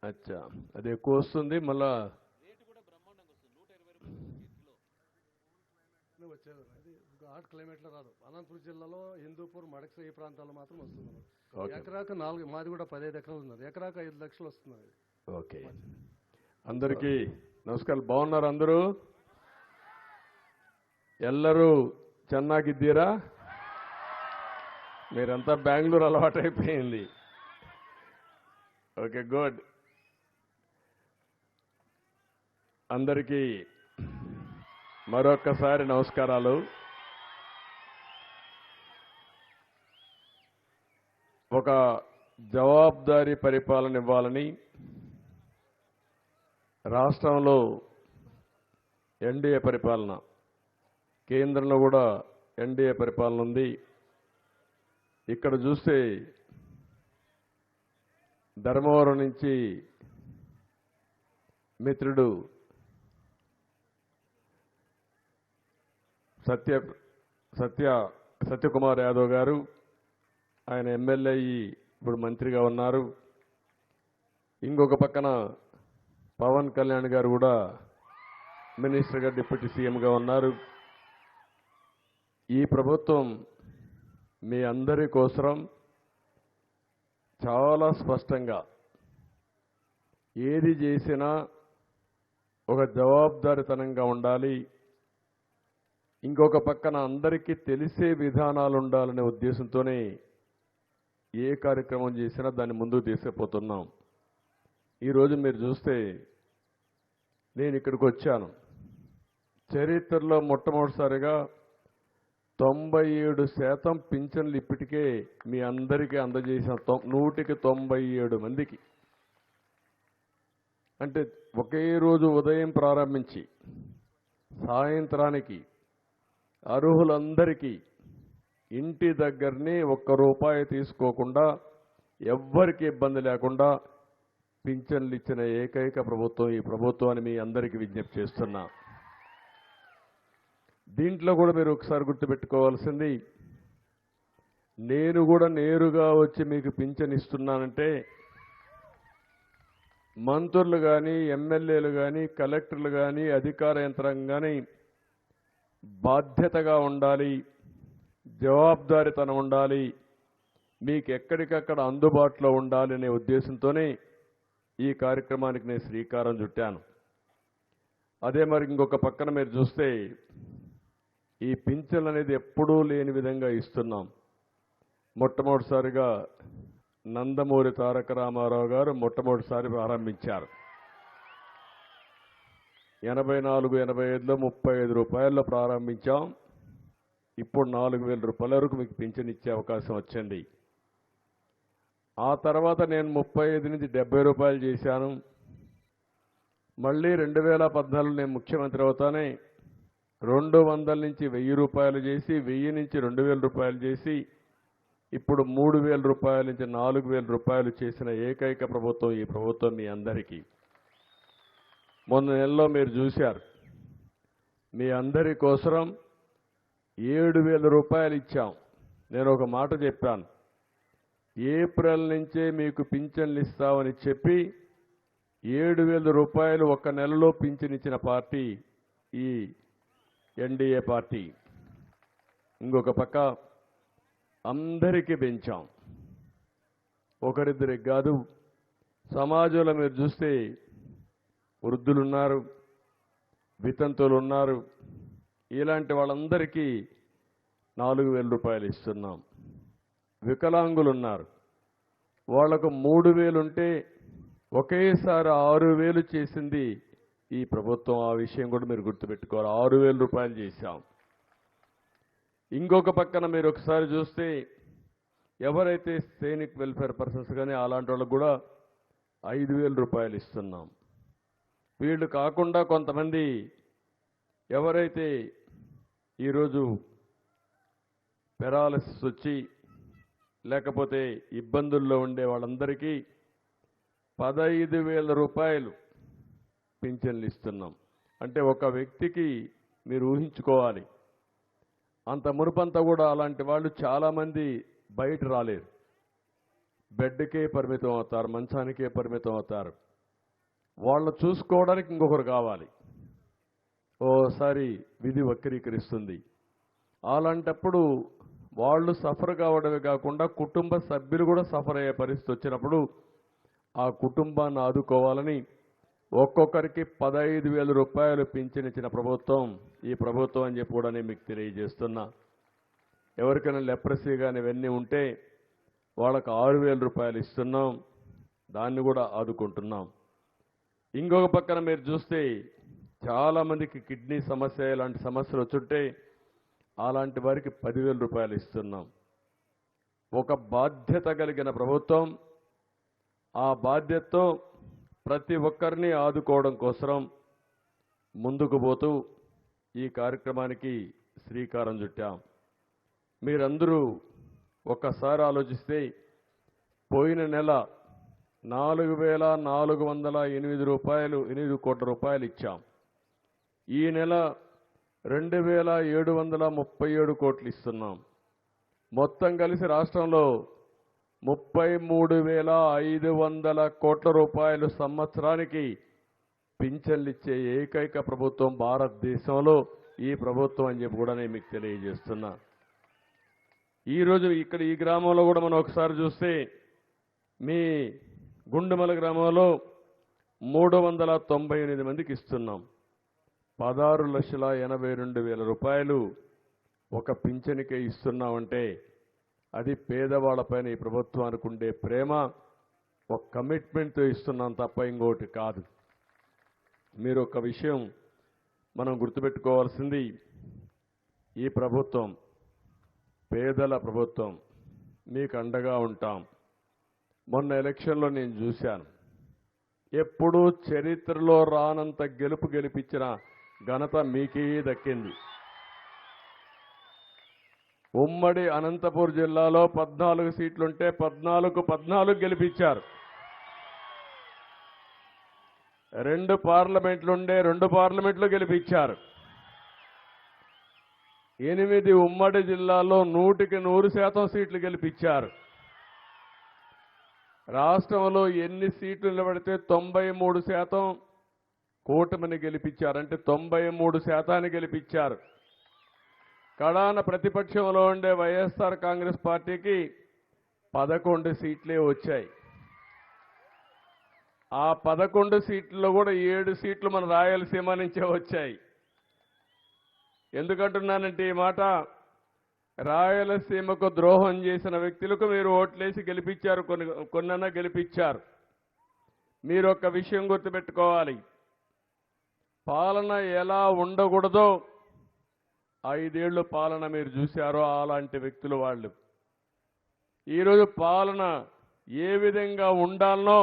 అచ్చా, అది ఎక్కువ వస్తుంది, మళ్ళా హాట్ క్లైమేట్లో రాదు. అనంతపురం జిల్లాలో హిందూపూర్, మడక్స ఈ ప్రాంతాల్లో మాత్రం వస్తుంది. ఓకే. ఎకరాకు 4, మాది కూడా 15 ఎకరాలు ఉన్నారు. ఎకరాకు 5 లక్షలు వస్తుంది. ఓకే, అందరికీ నమస్కారం. బాగున్నారు అందరూ? ಎಲ್ಲರೂ ಚೆನ್ನಾಗಿದ್ದೀರಾ? మీరంతా బెంగళూరు అలవాటైపోయింది. Okay, good. అందరికీ మరొక్కసారి నమస్కారాలు. ఒక జవాబుదారీ పరిపాలన ఇవ్వాలని రాష్ట్రంలో ఎన్డీఏ పరిపాలన, కేంద్రంలో కూడా ఎన్డీఏ పరిపాలన ఉంది. ఇక్కడ చూస్తే ధర్మవరం నుంచి మిత్రుడు సత్యకుమార్ యాదవ్ గారు, ఆయన ఎమ్మెల్యే అయ్యి ఇప్పుడు మంత్రిగా ఉన్నారు. ఇంకొక పక్కన పవన్ కళ్యాణ్ గారు కూడా మినిస్టర్గా, డిప్యూటీ సీఎంగా ఉన్నారు. ఈ ప్రభుత్వం మీ అందరి కోసం చాలా స్పష్టంగా ఏది చేసినా ఒక జవాబుదారితనంగా ఉండాలి. ఇంకొక పక్కన అందరికీ తెలిసే విధానాలు ఉండాలనే ఉద్దేశంతోనే ఏ కార్యక్రమం చేసినా దాన్ని ముందుకు తీసుకుపోతున్నాం. ఈరోజు మీరు చూస్తే నేను ఇక్కడికి వచ్చాను. చరిత్రలో మొట్టమొదటిసారిగా 97% పింఛన్లు ఇప్పటికే మీ అందరికీ అందజేసిన 197 మందికి. అంటే ఒకే రోజు ఉదయం ప్రారంభించి సాయంత్రానికి అర్హులందరికీ ఇంటి దగ్గరనే ₹1 తీసుకోకుండా, ఎవ్వరికి ఇబ్బంది లేకుండా పింఛన్లు ఇచ్చిన ఏకైక ప్రభుత్వం ఈ ప్రభుత్వాన్ని మీ అందరికీ విజ్ఞప్తి చేస్తున్నా. దీంట్లో కూడా మీరు ఒకసారి గుర్తుపెట్టుకోవాల్సింది, నేను కూడా నేరుగా వచ్చి మీకు పింఛన్ ఇస్తున్నానంటే మంత్రులు కానీ, ఎమ్మెల్యేలు కానీ, కలెక్టర్లు కానీ, అధికార యంత్రాంగం కానీ బాధ్యతగా ఉండాలి, జవాబుదారీతనం ఉండాలి, మీకు ఎక్కడికక్కడ అందుబాటులో ఉండాలి అనే ఉద్దేశంతోనే ఈ కార్యక్రమానికి నేను శ్రీకారం చుట్టాను. అదే మరి ఇంకొక పక్కన మీరు చూస్తే ఈ పింఛన్ అనేది ఎప్పుడూ లేని విధంగా ఇస్తున్నాం. మొట్టమొదటిసారిగా నందమూరి తారక రామారావు గారు మొట్టమొదటిసారి ప్రారంభించారు. 84, 85లో ₹35 ప్రారంభించాం. ఇప్పుడు ₹4,000 వరకు మీకు పింఛన్ ఇచ్చే అవకాశం వచ్చింది. ఆ తర్వాత నేను 35 నుంచి ₹70 చేశాను. మళ్ళీ 2014 నేను ముఖ్యమంత్రి అవుతానే 200 నుంచి ₹1,000 చేసి, 1000 నుంచి ₹2,000 చేసి, ఇప్పుడు ₹3,000 నుంచి ₹4,000 చేసిన ఏకైక ప్రభుత్వం ఈ ప్రభుత్వం మీ అందరికీ. మొన్న నెలలో మీరు చూశారు, మీ అందరి కోసం ₹7,000 ఇచ్చాం. నేను ఒక మాట చెప్పాను, ఏప్రిల్ నుంచే మీకు పింఛన్లు ఇస్తామని చెప్పి ₹7,000 ఒక నెలలో పింఛన్ ఇచ్చిన పార్టీ ఈ ఎన్డీఏ పార్టీ. ఇంకొక పక్క అందరికీ పెంచాం, ఒకరిద్దరికి కాదు. సమాజంలో మీరు చూస్తే వృద్ధులున్నారు, వితంతులు ఉన్నారు, ఇలాంటి వాళ్ళందరికీ ₹4,000 ఇస్తున్నాం. వికలాంగులు ఉన్నారు, వాళ్లకు 3,000 ఉంటే ఒకేసారి 6,000 చేసింది ఈ ప్రభుత్వం. ఆ విషయం కూడా మీరు గుర్తుపెట్టుకోవాలి, ₹6,000 చేశాం. ఇంకొక పక్కన మీరు ఒకసారి చూస్తే ఎవరైతే సైనిక్ వెల్ఫేర్ పర్సన్స్ కానీ అలాంటి వాళ్ళకు కూడా ₹5,000 ఇస్తున్నాం. వీళ్ళు కాకుండా కొంతమంది ఎవరైతే ఈరోజు పెరాలసిస్ వచ్చి లేకపోతే ఇబ్బందుల్లో ఉండే వాళ్ళందరికీ ₹15,000 పింఛన్లు ఇస్తున్నాం. అంటే ఒక వ్యక్తికి మీరు ఊహించుకోవాలి, అంత మునుపంతా కూడా అలాంటి వాళ్ళు చాలామంది బయట రాలేరు, బెడ్కే పరిమితం అవుతారు, మంచానికే పరిమితం అవుతారు. వాళ్ళని చూసుకోవడానికి ఇంకొకరు కావాలి. ఓసారి విధి వక్రీకరిస్తుంది. అలాంటప్పుడు వాళ్ళు సఫర్ కావడమే కాకుండా కుటుంబ సభ్యులు కూడా సఫర్ అయ్యే పరిస్థితి వచ్చినప్పుడు ఆ కుటుంబాన్ని ఆదుకోవాలని ఒక్కొక్కరికి 15,000 రూపాయలు పింఛన్ ఇచ్చిన ప్రభుత్వం ఈ ప్రభుత్వం అని చెప్పి కూడా నేను మీకు తెలియజేస్తున్నా. ఎవరికైనా లెప్రసీ కానీ ఇవన్నీ ఉంటే వాళ్ళకి 6,000 రూపాయలు ఇస్తున్నాం, దాన్ని కూడా ఆదుకుంటున్నాం. ఇంకొక పక్కన మీరు చూస్తే చాలామందికి కిడ్నీ సమస్య ఇలాంటి సమస్యలు వచ్చుంటే అలాంటి వారికి 10,000 రూపాయలు ఇస్తున్నాం. ఒక బాధ్యత కలిగిన ప్రభుత్వం, ఆ బాధ్యతతో ప్రతి ఒక్కరిని ఆదుకోవడం కోసం ముందుకు పోతూ ఈ కార్యక్రమానికి శ్రీకారం చుట్టాం. మీరందరూ ఒక్కసారి ఆలోచిస్తే పోయిన నెల 4,408 కోట్ల రూపాయలు ఇచ్చాం. ఈ నెల 2,737 కోట్లు ఇస్తున్నాం. మొత్తం కలిసి రాష్ట్రంలో 33,500 కోట్ల రూపాయలు సంవత్సరానికి పింఛన్లు ఇచ్చే ఏకైక ప్రభుత్వం భారతదేశంలో ఈ ప్రభుత్వం అని చెప్పి కూడా నేను మీకు తెలియజేస్తున్నా. ఈరోజు ఇక్కడ ఈ గ్రామంలో కూడా మనం ఒకసారి చూస్తే మీ గుండుమల గ్రామంలో 398 మందికి ఇస్తున్నాం. 16,82,000 రూపాయలు ఒక పింఛనికే ఇస్తున్నామంటే అది పేదవాళ్లపైన ఈ ప్రభుత్వానికి ఉండే ప్రేమ, ఒక కమిట్మెంట్తో ఇస్తున్నాం తప్ప ఇంకోటి కాదు. మీరు ఒక విషయం మనం గుర్తుపెట్టుకోవాల్సింది, ఈ ప్రభుత్వం పేదల ప్రభుత్వం, మీకు అండగా ఉంటాం. మొన్న ఎలక్షన్లో నేను చూశాను, ఎప్పుడూ చరిత్రలో రానంత గెలిపించిన ఘనత మీకే దక్కింది. ఉమ్మడి అనంతపూర్ జిల్లాలో 14 సీట్లుంటే 14 గెలిపించారు. 2 పార్లమెంట్లుండే 2 పార్లమెంట్లు గెలిపించారు. 8 ఉమ్మడి జిల్లాలో 100% సీట్లు గెలిపించారు. రాష్ట్రంలో ఎన్ని సీట్లు నిలబడితే 93% కూటమిని గెలిపించారు. అంటే 93% గెలిపించారు. కడాన ప్రతిపక్షంలో ఉండే వైఎస్ఆర్ కాంగ్రెస్ పార్టీకి 11 సీట్లే వచ్చాయి. ఆ 11 సీట్లలో కూడా 7 సీట్లు మన రాయలసీమ నుంచే వచ్చాయి. ఎందుకంటున్నానంటే ఈ మాట, రాయలసీమకు ద్రోహం చేసిన వ్యక్తులకు మీరు ఓట్లేసి గెలిపించారు, కొన్నన్నా గెలిపించారు. మీరు ఒక విషయం గుర్తుపెట్టుకోవాలి, పాలన ఎలా ఉండకూడదో 5 ఏళ్లు పాలన మీరు చూశారో అలాంటి వ్యక్తులు వాళ్ళు. ఈరోజు పాలన ఏ విధంగా ఉండాలనో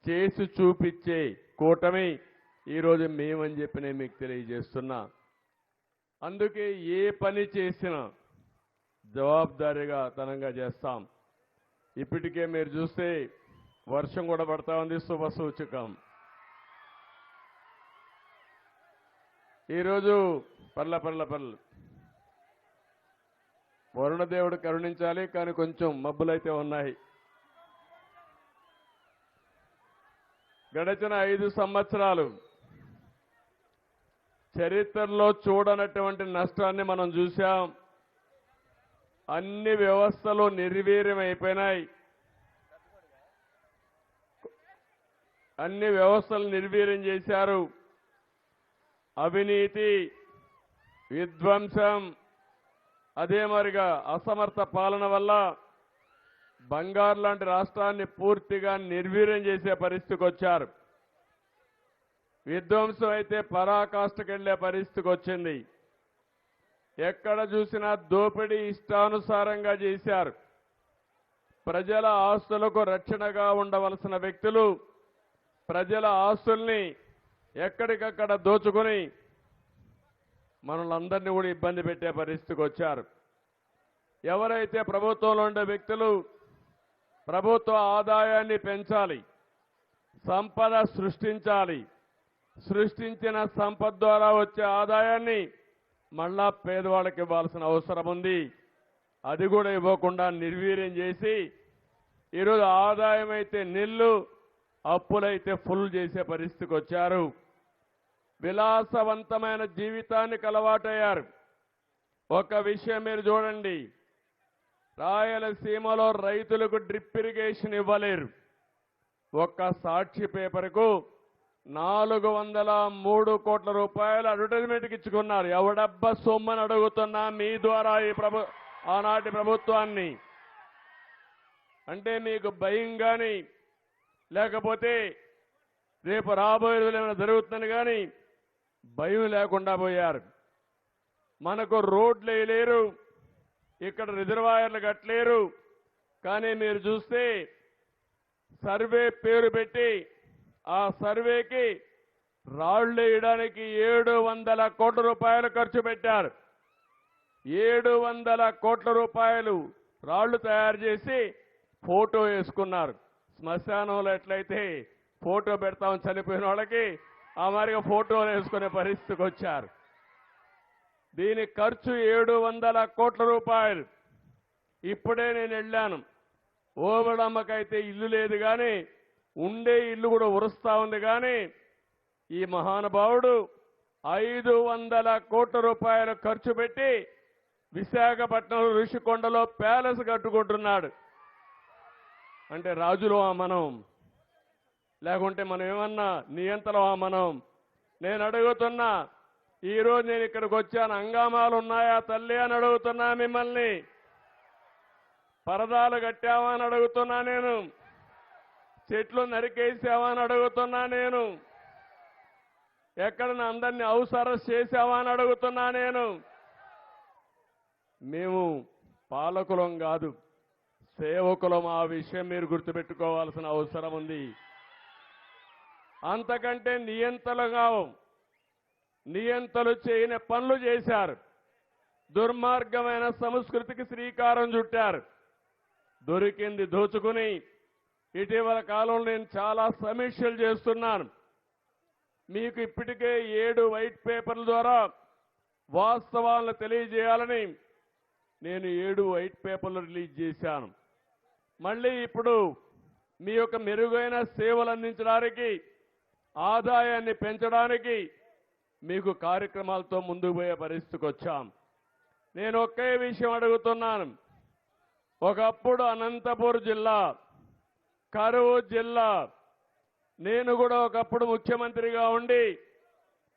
చేసి చూపించే కూటమి ఈరోజు మేమని చెప్పి నేను మీకు తెలియజేస్తున్నా. అందుకే ఏ పని చేసినా జవాబుదారీగా తనంగా చేస్తాం. ఇప్పటికే మీరు చూస్తే వర్షం కూడా పడతా ఉంది, శుభ సూచకం. ఈరోజు పర్ల వరుణదేవుడు కరుణించాలి, కానీ కొంచెం మబ్బులైతే ఉన్నాయి. గడిచిన 5 సంవత్సరాలు చరిత్రలో చూడనటువంటి నష్టాన్ని మనం చూశాం. అన్ని వ్యవస్థలు నిర్వీర్యం అయిపోయినాయి. అన్ని వ్యవస్థలు నిర్వీర్యం చేశారు. అవినీతి, విధ్వంసం, అదే మరిగా అసమర్థ పాలన వల్ల బంగారు లాంటి రాష్ట్రాన్ని పూర్తిగా నిర్వీర్యం చేసే పరిస్థితికి వచ్చారు. విధ్వంసం అయితే పరాకాష్ఠకి వెళ్లే పరిస్థితికి వచ్చింది. ఎక్కడ చూసినా దోపిడీ ఇష్టానుసారంగా చేశారు. ప్రజల ఆస్తులకు రక్షణగా ఉండవలసిన వ్యక్తులు ప్రజల ఆస్తుల్ని ఎక్కడికక్కడ దోచుకుని మనలందరినీ కూడా ఇబ్బంది పెట్టే పరిస్థితికి వచ్చారు. ఎవరైతే ప్రభుత్వంలో ఉండే వ్యక్తులు ప్రభుత్వ ఆదాయాన్ని పెంచాలి, సంపద సృష్టించాలి, సృష్టించిన సంపద ద్వారా వచ్చే ఆదాయాన్ని మళ్ళా పేదవాళ్ళకి ఇవ్వాల్సిన అవసరం ఉంది. అది కూడా ఇవ్వకుండా నిర్వీర్యం చేసి ఈరోజు ఆదాయం అయితే నిల్లు, అప్పులైతే ఫుల్ చేసే పరిస్థితికి వచ్చారు. విలాసవంతమైన జీవితానికి అలవాటయ్యారు. ఒక విషయం మీరు చూడండి, రాయలసీమలో రైతులకు డ్రిప్ ఇరిగేషన్ ఇవ్వలేరు. ఒక్క సాక్షి పేపర్కు 403 కోట్ల రూపాయలు అడ్వర్టైజ్మెంట్కి ఇచ్చుకున్నారు. ఎవడబ్బ సొమ్మని అడుగుతున్నా మీ ద్వారా ఈ ఆనాటి ప్రభుత్వాన్ని. అంటే మీకు భయం కానీ లేకపోతే రేపు రాబోయే రోజులు ఏమైనా జరుగుతుందని కానీ భయం లేకుండా పోయారు. మనకు రోడ్లు వేయలేరు, ఇక్కడ రిజర్వాయర్లు కట్టలేరు. కానీ మీరు చూస్తే సర్వే పేరు పెట్టి ఆ సర్వేకి రాళ్లు వేయడానికి 700 కోట్ల రూపాయలు ఖర్చు పెట్టారు. 700 కోట్ల రూపాయలు రాళ్లు తయారు చేసి ఫోటో వేసుకున్నారు. శ్మశానంలో ఎట్లయితే ఫోటో పెడతాం చనిపోయిన వాళ్ళకి, ఆ మాదిరిగా ఫోటోలు వేసుకునే పరిస్థితికి వచ్చారు. దీని ఖర్చు 700 కోట్ల రూపాయలు. ఇప్పుడే నేను వెళ్ళాను, ఓబడమ్మకైతే ఇల్లు లేదు కానీ ఉండే ఇల్లు కూడా ఉరుస్తా ఉంది. కానీ ఈ మహానుభావుడు 500 కోట్ల రూపాయలు ఖర్చు పెట్టి విశాఖపట్నం ఋషికొండలో ప్యాలెస్ కట్టుకుంటున్నాడు. అంటే రాజులవా మనం, లేకుంటే మనం ఏమన్నా నియంతలవా మనం? నేను అడుగుతున్నా, ఈరోజు నేను ఇక్కడికి వచ్చాను, హంగామాలు ఉన్నాయా తల్లి అని అడుగుతున్నా మిమ్మల్ని. పరదాలు కట్టావా అని అడుగుతున్నా నేను. చెట్లు నరికేసావా అని అడుగుతున్నా నేను. ఎక్కడ అందరినీ హౌస్ అరెస్ట్ చేసావా అని అడుగుతున్నా నేను. మేము పాలకులం కాదు, సేవకులం. ఆ విషయం మీరు గుర్తుపెట్టుకోవాల్సిన అవసరం ఉంది. అంతకంటే నియంతలు చేయని పనులు చేశారు. దుర్మార్గమైన సంస్కృతికి శ్రీకారం చుట్టారు. దొరికింది దోచుకుని ఇటీవల కాలంలో నేను చాలా సమీక్షలు చేస్తున్నాను. మీకు ఇప్పటికే 7 వైట్ పేపర్ల ద్వారా వాస్తవాలను తెలియజేయాలని నేను 7 వైట్ పేపర్లు రిలీజ్ చేశాను. మళ్ళీ ఇప్పుడు మీ యొక్క మెరుగైన సేవలు అందించడానికి, ఆదాయాన్ని పెంచడానికి మీకు కార్యక్రమాలతో ముందుకు పోయే పరిస్థితికి వచ్చాం. నేను ఒకే విషయం అడుగుతున్నాను. ఒకప్పుడు అనంతపురం జిల్లా కరువు జిల్లా. నేను కూడా ఒకప్పుడు ముఖ్యమంత్రిగా ఉండి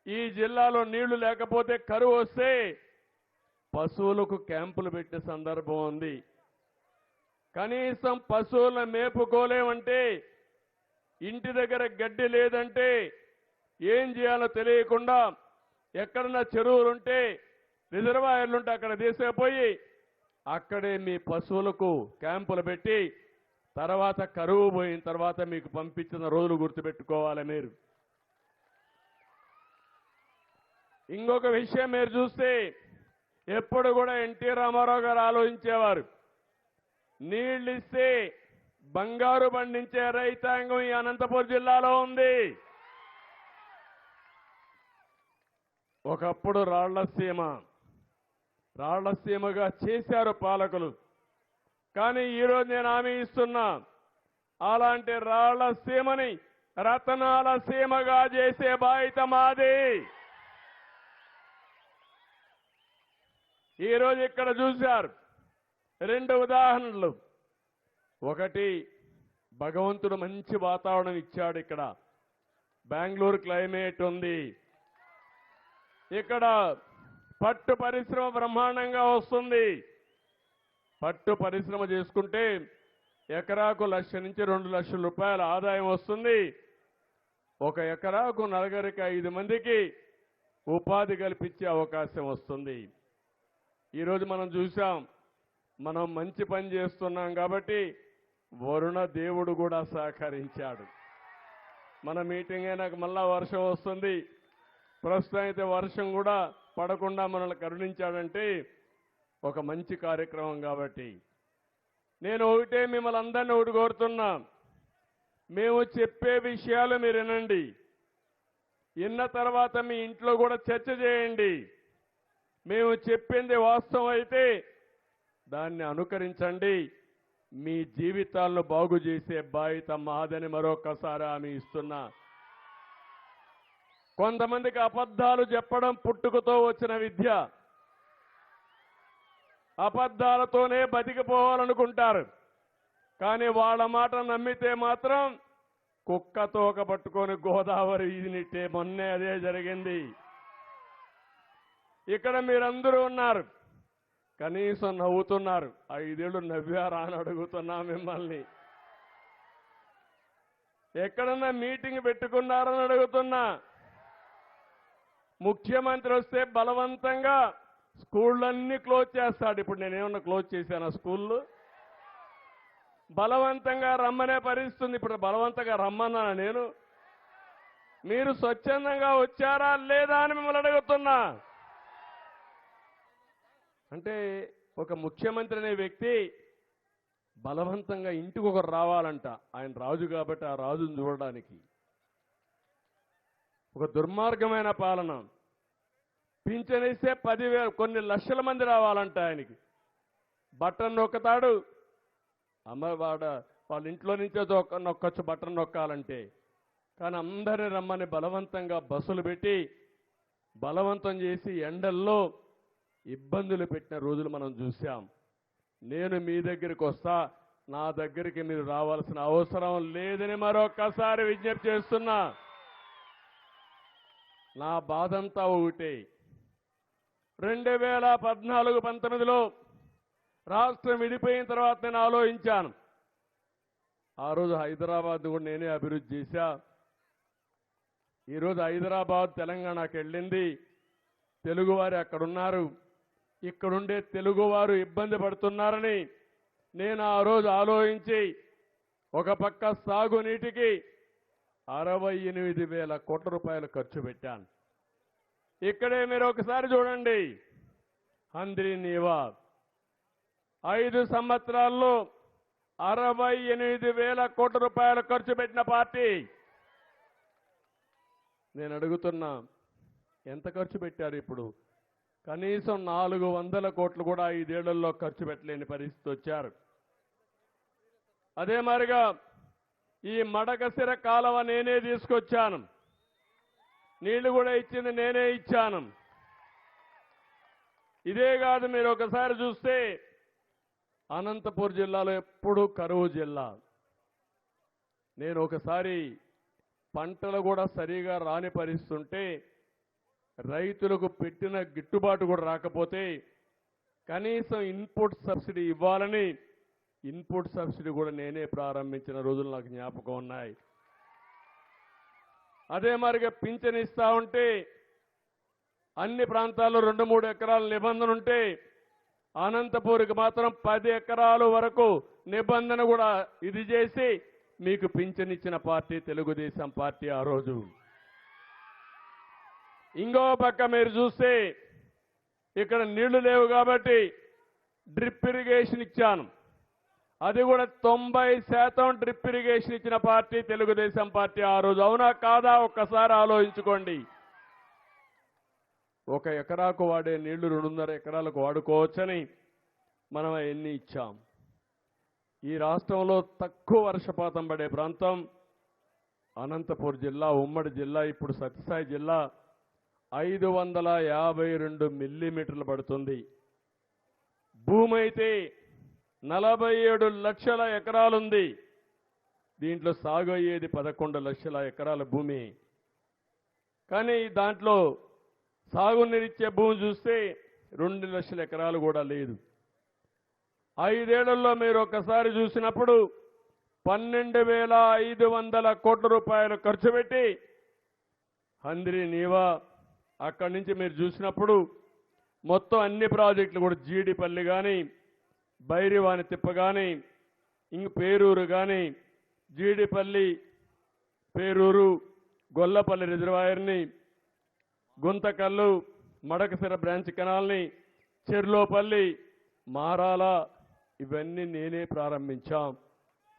ఈ జిల్లాలో నీళ్లు లేకపోతే కరువు వస్తే పశువులకు క్యాంపులు పెట్టే సందర్భం ఉంది. కనీసం పశువులను మేపుకోలేమంటే, ఇంటి దగ్గర గడ్డి లేదంటే ఏం చేయాలో తెలియకుండా ఎక్కడన్నా చెరువులుంటే, రిజర్వాయర్లుంటే అక్కడ తీసుకుపోయి అక్కడే మీ పశువులకు క్యాంపులు పెట్టి తర్వాత కరువు పోయిన తర్వాత మీకు పంపించిన రోజులు గుర్తుపెట్టుకోవాలి మీరు. ఇంకొక విషయం మీరు చూస్తే, ఎప్పుడు కూడా ఎన్టీ రామారావు గారు ఆలోచించేవారు, నీళ్ళిస్తే బంగారు పండించే రైతాంగం ఈ అనంతపురం జిల్లాలో ఉంది. ఒకప్పుడు రాళ్లసీమగా చేశారు పాలకులు. కానీ ఈరోజు నేను హామీ ఇస్తున్నా, అలాంటి రాళ్లసీమని రతనాల సీమగా చేసే బాధ్యత మాది. ఈరోజు ఇక్కడ చూశారు 2 ఉదాహరణలు. ఒకటి, భగవంతుడు మంచి వాతావరణం ఇచ్చాడు. ఇక్కడ బెంగళూరు క్లైమేట్ ఉంది. ఇక్కడ పట్టు పరిశ్రమ బ్రహ్మాండంగా వస్తుంది. పట్టు పరిశ్రమ చేసుకుంటే ఎకరాకు 1,00,000 నుంచి 2 లక్షల రూపాయల ఆదాయం వస్తుంది. ఒక ఎకరాకు 4-5 మందికి ఉపాధి కల్పించే అవకాశం వస్తుంది. ఈరోజు మనం చూసాం, మనం మంచి పని చేస్తున్నాం కాబట్టి వరుణ దేవుడు కూడా సహకరించాడు. మన మీటింగ్ అయినాక మళ్ళా వర్షం వస్తుంది. ప్రస్తుతం అయితే వర్షం కూడా పడకుండా మనల్ని కరుణించాడంటే ఒక మంచి కార్యక్రమం. కాబట్టి నేను ఒకటే మిమ్మల్ని అందరినీ ఒకటి కోరుతున్నా, మేము చెప్పే విషయాలు మీరు వినండి. విన్న తర్వాత మీ ఇంట్లో కూడా చర్చ చేయండి. మేము చెప్పింది వాస్తవం అయితే దాన్ని అనుకరించండి. మీ జీవితాలను బాగు చేసే బాధ్యత మాదని మరొకసారి హామీ ఇస్తున్నా. కొంతమందికి అబద్ధాలు చెప్పడం పుట్టుకతో వచ్చిన విద్య. అబద్ధాలతోనే బతికిపోవాలనుకుంటారు. కానీ వాళ్ళ మాట నమ్మితే మాత్రం కుక్క తోక పట్టుకొని గోదావరి ఈదినిట్టే. మొన్నే అదే జరిగింది. ఇక్కడ మీరందరూ ఉన్నారు, కనీసం నవ్వుతున్నారు. 5 ఏళ్ళు నవ్వారా అని అడుగుతున్నా మిమ్మల్ని. ఎక్కడన్నా మీటింగ్ పెట్టుకున్నారని అడుగుతున్నా. ముఖ్యమంత్రి వస్తే బలవంతంగా స్కూళ్ళన్నీ క్లోజ్ చేస్తాడు. ఇప్పుడు నేనేమన్నా క్లోజ్ చేశాను స్కూళ్ళు? బలవంతంగా రమ్మనే పరిస్థితుంది. ఇప్పుడు బలవంతంగా రమ్మన్నా నేను? మీరు స్వచ్ఛందంగా వచ్చారా లేదా అని మిమ్మల్ని అడుగుతున్నా. అంటే ఒక ముఖ్యమంత్రి అనే వ్యక్తి బలవంతంగా ఇంటికి ఒకరు రావాలంట. ఆయన రాజు కాబట్టి ఆ రాజును చూడడానికి. ఒక దుర్మార్గమైన పాలన. పింఛనిస్తే 10,000 కొన్ని లక్షల మంది రావాలంట ఆయనకి. బటన్ నొక్కుతాడు. వాళ్ళ ఇంట్లో నుంచే నొక్కొచ్చు బటన్ నొక్కాలంటే. కానీ అందరిని రమ్మని బలవంతంగా బస్సులు పెట్టి బలవంతం చేసి ఎండల్లో ఇబ్బందులు పెట్టిన రోజులు మనం చూశాం. నేను మీ దగ్గరికి వస్తా, నా దగ్గరికి మీరు రావాల్సిన అవసరం లేదని మరొక్కసారి విజ్ఞప్తి చేస్తున్నా. నా బాధంతా ఒకటే. 2014-19లో రాష్ట్రం విడిపోయిన తర్వాత నేను ఆలోచించాను. ఆ రోజు హైదరాబాద్ కూడా నేనే అభివృద్ధి చేశా. ఈరోజు హైదరాబాద్ తెలంగాణకు వెళ్ళింది. తెలుగువారు అక్కడున్నారు. ఇక్కడుండే తెలుగువారు ఇబ్బంది పడుతున్నారని నేను ఆ రోజు ఆలోచించి ఒక పక్క సాగునీటికి 68,000 కోట్ల రూపాయలు ఖర్చు పెట్టాను. ఇక్కడే మీరు ఒకసారి చూడండి. హంద్రీ నీవా 5 సంవత్సరాల్లో 68,000 కోట్ల రూపాయలు ఖర్చు పెట్టిన పార్టీ. నేను అడుగుతున్నా, ఎంత ఖర్చు పెట్టారు? ఇప్పుడు కనీసం 400 కోట్లు కూడా 5 ఏళ్లలో ఖర్చు పెట్టలేని పరిస్థితి వచ్చారు. అదే మాదిరిగా ఈ మడకసిర కాలువ నేనే తీసుకొచ్చాను. నీళ్లు కూడా ఇచ్చింది నేనే ఇచ్చాను. ఇదే కాదు, మీరు ఒకసారి చూస్తే అనంతపూర్ జిల్లాలో ఎప్పుడూ కరువు జిల్లా. నేను ఒకసారి పంటలు కూడా సరిగా రాని పరిస్థితి ఉంటే, రైతులకు పెట్టిన గిట్టుబాటు కూడా రాకపోతే కనీసం ఇన్పుట్ సబ్సిడీ ఇవ్వాలని ఇన్పుట్ సబ్సిడీ కూడా నేనే ప్రారంభించిన రోజులు నాకు జ్ఞాపకం ఉన్నాయి. అదే మరిగా పింఛన్ ఇస్తా ఉంటే అన్ని ప్రాంతాల్లో 2-3 ఎకరాల నిబంధన ఉంటే అనంతపూర్కి మాత్రం 10 ఎకరాల వరకు నిబంధన కూడా ఇది చేసి మీకు పింఛన్ ఇచ్చిన పార్టీ తెలుగుదేశం పార్టీ ఆ రోజు. ఇంకో పక్క మీరు చూస్తే ఇక్కడ నీళ్లు లేవు కాబట్టి డ్రిప్ ఇరిగేషన్ ఇచ్చాను. అది కూడా 90% డ్రిప్ ఇరిగేషన్ ఇచ్చిన పార్టీ తెలుగుదేశం పార్టీ ఆ రోజు. అవునా కాదా? ఒక్కసారి ఆలోచించుకోండి. 1 ఎకరాకు వాడే నీళ్లు 2.5 ఎకరాలకు వాడుకోవచ్చని మనం అవన్నీ ఇచ్చాం. ఈ రాష్ట్రంలో తక్కువ వర్షపాతం పడే ప్రాంతం అనంతపూర్ జిల్లా, ఉమ్మడి జిల్లా. ఇప్పుడు సత్యసాయి జిల్లా 552 మిల్లీమీటర్లు పడుతుంది. భూమి అయితే 47 లక్షల ఎకరాలుంది. దీంట్లో సాగు అయ్యేది 11 లక్షల ఎకరాల భూమి. కానీ దాంట్లో సాగునీరిచ్చే భూమి చూస్తే 2 లక్షల ఎకరాలు కూడా లేదు. 5 ఏళ్లలో మీరు ఒకసారి చూసినప్పుడు 12,500 కోట్ల రూపాయలు ఖర్చు పెట్టి హంద్రీ నీవా అక్కడి నుంచి మీరు చూసినప్పుడు మొత్తం అన్ని ప్రాజెక్టులు కూడా జీడిపల్లి కానీ, బైరివాని తిప్ప కానీ, ఇంక పేరూరు కానీ, జీడిపల్లి, పేరూరు, గొల్లపల్లి రిజర్వాయర్ని, గుంతకల్లు, మడకసిర బ్రాంచ్ కెనాల్ని, చెర్లోపల్లి, మారాల ఇవన్నీ నేనే ప్రారంభించాం.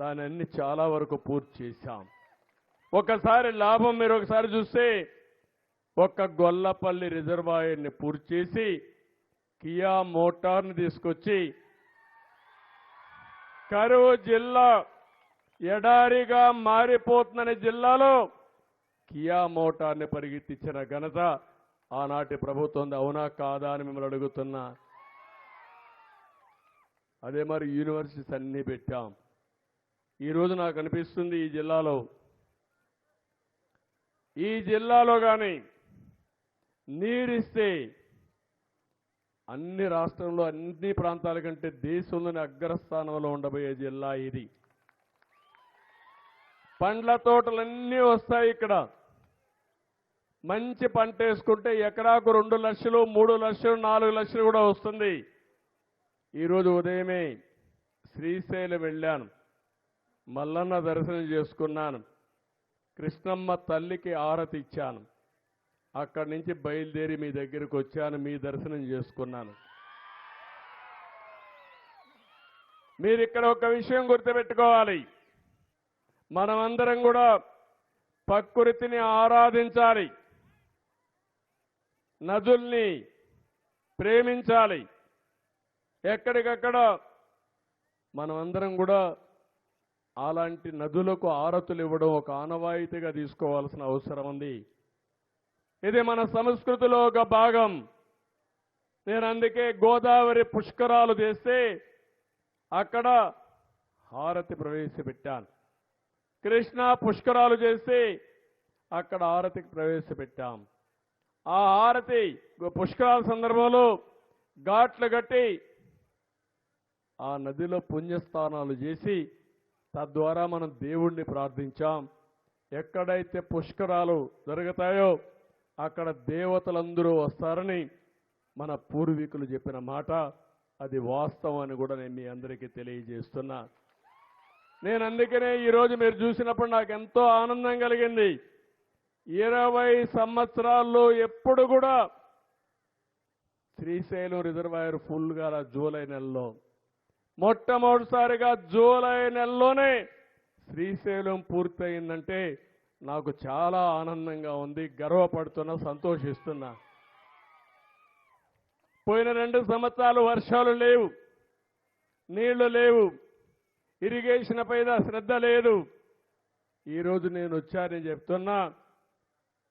దానన్నీ చాలా వరకు పూర్తి చేశాం. ఒకసారి లాభం మీరు ఒకసారి చూస్తే ఒక్క గొల్లపల్లి రిజర్వాయర్ని పూర్తి చేసి కియా మోటార్ని తీసుకొచ్చి కరువు జిల్లా ఎడారిగా మారిపోతుందనే జిల్లాలో కియా మోటార్ని పరిగెత్తించిన ఘనత ఆనాటి ప్రభుత్వం. అవునా కాదా అని మిమ్మల్ని అడుగుతున్నా. అదే మరి యూనివర్సిటీస్ అన్నీ పెట్టాం. ఈరోజు నాకు అనిపిస్తుంది ఈ జిల్లాలో కానీ నీరిస్తే అన్ని రాష్ట్రంలో అన్ని ప్రాంతాల కంటే దేశంలోని అగ్రస్థానంలో ఉండబోయే జిల్లా ఇది. పండ్ల తోటలన్నీ వస్తాయి ఇక్కడ. మంచి పంట వేసుకుంటే ఎకరాకు 2 లక్షలు 3 లక్షలు 4 లక్షలు కూడా వస్తుంది. ఈరోజు ఉదయమే శ్రీశైలం వెళ్ళాను, మల్లన్న దర్శనం చేసుకున్నాను, కృష్ణమ్మ తల్లికి ఆరతి ఇచ్చాను. అక్కడి నుంచి బయలుదేరి మీ దగ్గరికి వచ్చాను, మీ దర్శనం చేసుకున్నాను. మీరు ఇక్కడ ఒక విషయం గుర్తుపెట్టుకోవాలి, మనమందరం కూడా ప్రకృతిని ఆరాధించాలి, నదుల్ని ప్రేమించాలి. ఎక్కడికక్కడ మనమందరం కూడా అలాంటి నదులకు ఆరతులు ఇవ్వడం ఒక ఆనవాయితీగా తీసుకోవాల్సిన అవసరం ఉంది. ఇది మన సంస్కృతిలో ఒక భాగం. నేను అందుకే గోదావరి పుష్కరాలు చేస్తే అక్కడ హారతి ప్రవేశపెట్టాను. కృష్ణా పుష్కరాలు చేస్తే అక్కడ హారతికి ప్రవేశపెట్టాం. ఆ హారతి పుష్కరాల సందర్భంలో ఘాట్లు కట్టి ఆ నదిలో పుణ్యస్థానాలు చేసి తద్వారా మనం దేవుణ్ణి ప్రార్థించాం. ఎక్కడైతే పుష్కరాలు జరుగుతాయో అక్కడ దేవతలందరూ వస్తారని మన పూర్వీకులు చెప్పిన మాట, అది వాస్తవం అని కూడా నేను మీ అందరికీ తెలియజేస్తున్నా. నేను అందుకనే ఈరోజు మీరు చూసినప్పుడు నాకు ఎంతో ఆనందం కలిగింది. 20 సంవత్సరాల్లో ఎప్పుడు కూడా శ్రీశైలం రిజర్వాయర్ ఫుల్గా జూలై నెలలో, మొట్టమొదటిసారిగా జూలై నెలలోనే శ్రీశైలం పూర్తయిందంటే నాకు చాలా ఆనందంగా ఉంది, గర్వపడుతున్నా, సంతోషిస్తున్నా. పోయిన 2 సంవత్సరాలు వర్షాలు లేవు, నీళ్లు లేవు, ఇరిగేషన్ పైన శ్రద్ధ లేదు. ఈరోజు నేను వచ్చానని చెప్తున్నా,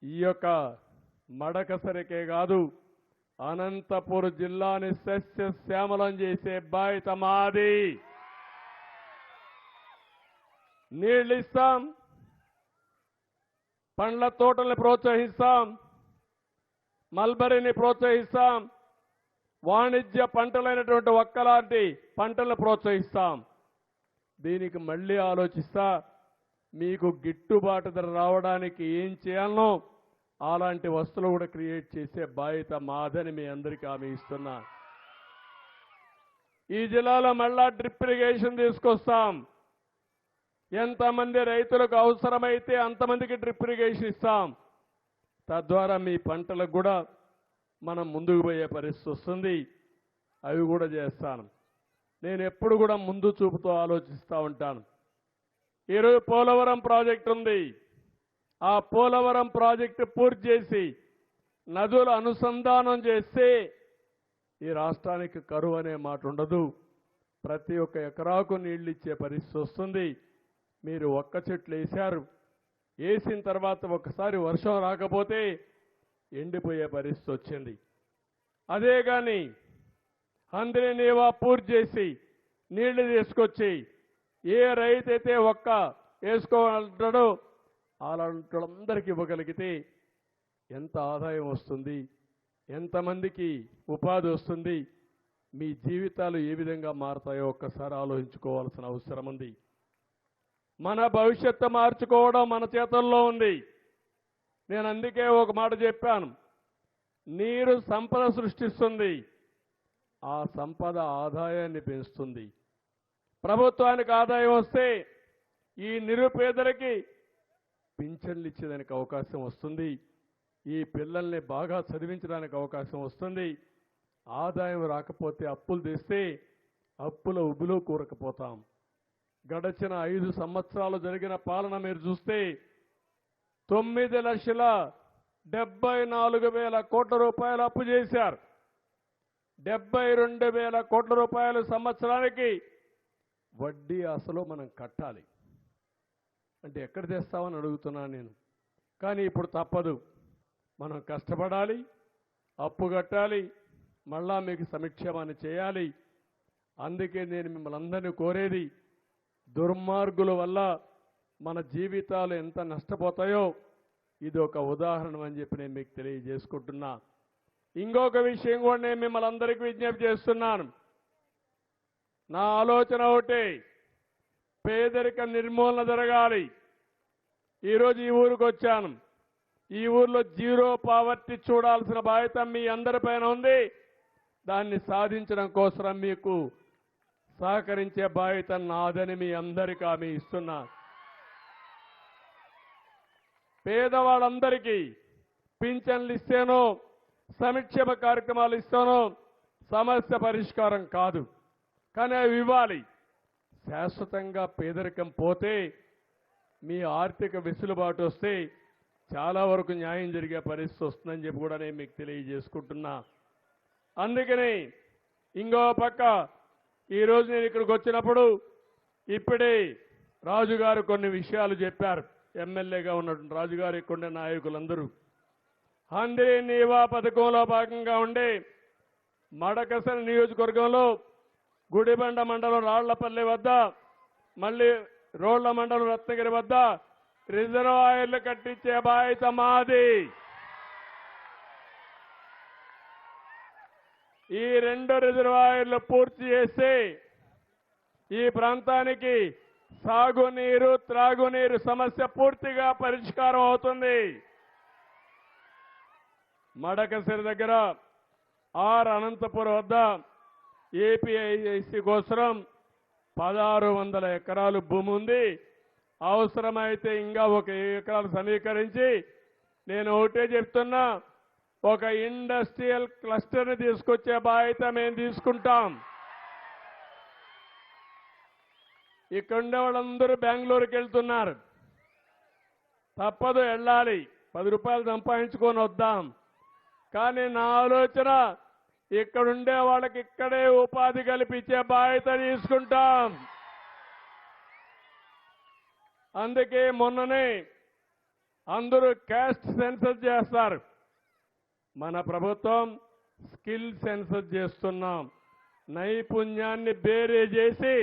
ఈ యొక్క మడకసరికే కాదు అనంతపురం జిల్లాని సస్యశ్యామలం చేసే బాధ్యత మాది. నీళ్లు ఇస్తాం, పండ్ల తోటల్ని ప్రోత్సహిస్తాం, మల్బరీని ప్రోత్సహిస్తాం, వాణిజ్య పంటలైనటువంటి ఒక్కలాంటి పంటలను ప్రోత్సహిస్తాం. దీనికి మళ్ళీ ఆలోచిస్తా, మీకు గిట్టుబాటు ధర రావడానికి ఏం చేయాలనో అలాంటి వస్తువులు కూడా క్రియేట్ చేసే బాధ్యత మాదని మీ అందరికీ హామీ ఇస్తున్నా. ఈ జిల్లాలో మళ్ళా డ్రిప్ ఇరిగేషన్ తీసుకొస్తాం. ఎంతమంది రైతులకు అవసరమైతే అంతమందికి డ్రిప్ ఇరిగేషన్ ఇస్తాం. తద్వారా మీ పంటలకు కూడా మనం ముందుకు పోయే పరిస్థితి వస్తుంది. అవి కూడా చేస్తాను. నేను ఎప్పుడు కూడా ముందు చూపుతో ఆలోచిస్తూ ఉంటాను. ఈరోజు పోలవరం ప్రాజెక్టు ఉంది. ఆ పోలవరం ప్రాజెక్టు పూర్తి చేసి నదుల అనుసంధానం చేస్తే ఈ రాష్ట్రానికి కరువు అనే మాట ఉండదు. ప్రతి ఒక్క ఎకరాకు నీళ్లు ఇచ్చే పరిస్థితి వస్తుంది. మీరు ఒక్క చెట్లు వేశారు, వేసిన తర్వాత ఒకసారి వర్షం రాకపోతే ఎండిపోయే పరిస్థితి వచ్చింది. అదే కానీ అందరి నీవా పూర్తి చేసి నీళ్లు తీసుకొచ్చి ఏ రైతు అయితే ఒక్క వేసుకోవాలంటాడో అలాంటి వాళ్ళందరికీ ఇవ్వగలిగితే ఎంత ఆదాయం వస్తుంది, ఎంతమందికి ఉపాధి వస్తుంది, మీ జీవితాలు ఏ విధంగా మారతాయో ఒక్కసారి ఆలోచించుకోవాల్సిన అవసరం ఉంది. మన భవిష్యత్తు మార్చుకోవడం మన చేతుల్లో ఉంది. నేను అందుకే ఒక మాట చెప్పాను, నీరు సంపద సృష్టిస్తుంది, ఆ సంపద ఆదాయాన్ని పెంచుతుంది. ప్రభుత్వానికి ఆదాయం వస్తే ఈ నిరుపేదలకి పింఛన్లు ఇచ్చేదానికి అవకాశం వస్తుంది, ఈ పిల్లల్ని బాగా చదివించడానికి అవకాశం వస్తుంది. ఆదాయం రాకపోతే అప్పులు తెస్తే అప్పుల ఉబులో కూరకపోతాం. గడచిన 5 సంవత్సరాలు జరిగిన పాలన మీరు చూస్తే 9,74,000 కోట్ల రూపాయలు అప్పు చేశారు. 72,000 కోట్ల రూపాయలు సంవత్సరానికి వడ్డీ అసలు మనం కట్టాలి. అంటే ఎక్కడ తెస్తామని అడుగుతున్నాను నేను. కానీ ఇప్పుడు తప్పదు, మనం కష్టపడాలి, అప్పు కట్టాలి, మళ్ళా మీకు సంక్షేమాన్ని చేయాలి. అందుకే నేను మిమ్మల్ని అందరినీ కోరేది, దుర్మార్గుల వల్ల మన జీవితాలు ఎంత నష్టపోతాయో ఇది ఒక ఉదాహరణ అని చెప్పి నేను మీకు తెలియజేసుకుంటున్నా. ఇంకొక విషయం కూడా నేను మిమ్మల్ని అందరికీ విజ్ఞప్తి చేస్తున్నాను. నా ఆలోచన ఒకటే, పేదరిక నిర్మూలన జరగాలి. ఈరోజు ఈ ఊరికి వచ్చాను. ఈ ఊర్లో జీరో పావర్టీ చూడాల్సిన బాధ్యత మీ అందరిపైన ఉంది. దాన్ని సాధించడం కోసం మీకు సహకరించే బాధ్యత నాదని మీ అందరికీ హామీ ఇస్తున్నా. పేదవాళ్ళందరికీ పింఛన్లు ఇస్తేనో సంక్షేమ కార్యక్రమాలు ఇస్తానో సమస్య పరిష్కారం కాదు, కానీ అవి ఇవ్వాలి. శాశ్వతంగా పేదరికం పోతే మీ ఆర్థిక వెసులుబాటు వస్తే చాలా వరకు న్యాయం జరిగే పరిస్థితి వస్తుందని చెప్పి కూడా నేను మీకు తెలియజేసుకుంటున్నా. అందుకని ఇంకో పక్క ఈరోజు నేను ఇక్కడికి వచ్చినప్పుడు ఇప్పుడే రాజుగారు కొన్ని విషయాలు చెప్పారు. ఎమ్మెల్యేగా ఉన్నటువంటి రాజుగారు ఇక్కడ నాయకులందరూ అందరి నీవా పథకంలో భాగంగా ఉండే మడకసర నియోజకవర్గంలో గుడిబండ మండలం రాళ్లపల్లి వద్ద, మళ్ళీ రోళ్ల మండలం రత్నగిరి వద్ద రిజర్వాయర్లు కట్టించే బాధ్యత మాది. ఈ 2 రిజర్వాయర్లు పూర్తి చేస్తే ఈ ప్రాంతానికి సాగునీరు, త్రాగునీరు సమస్య పూర్తిగా పరిష్కారం అవుతుంది. మడకసిరి దగ్గర అనంతపురం వద్ద ఏపీఐసి కోసం 1600 ఎకరాలు భూమి ఉంది. అవసరమైతే ఇంకా 1 ఎకరాలు సమీకరించి నేను ఒకటే చెప్తున్నా, ఒక ఇండస్ట్రియల్ క్లస్టర్ని తీసుకొచ్చే బాధ్యత మేము తీసుకుంటాం. ఇక్కడ ఉండే వాళ్ళందరూ బెంగళూరుకి వెళ్తున్నారు. తప్పదు, వెళ్ళాలి. 10 రూపాయలు సంపాదించుకొని వద్దాం. కానీ నా ఆలోచన ఇక్కడుండే వాళ్ళకి ఇక్కడే ఉపాధి కల్పించే బాధ్యత తీసుకుంటాం. అందుకే మొన్ననే అందరూ క్యాస్ట్ సెన్సస్ చేస్తారు. మన ప్రభుత్వం స్కిల్ సెన్సస్ చేస్తున్నాం. నైపుణ్యాన్ని బేరీ చేసి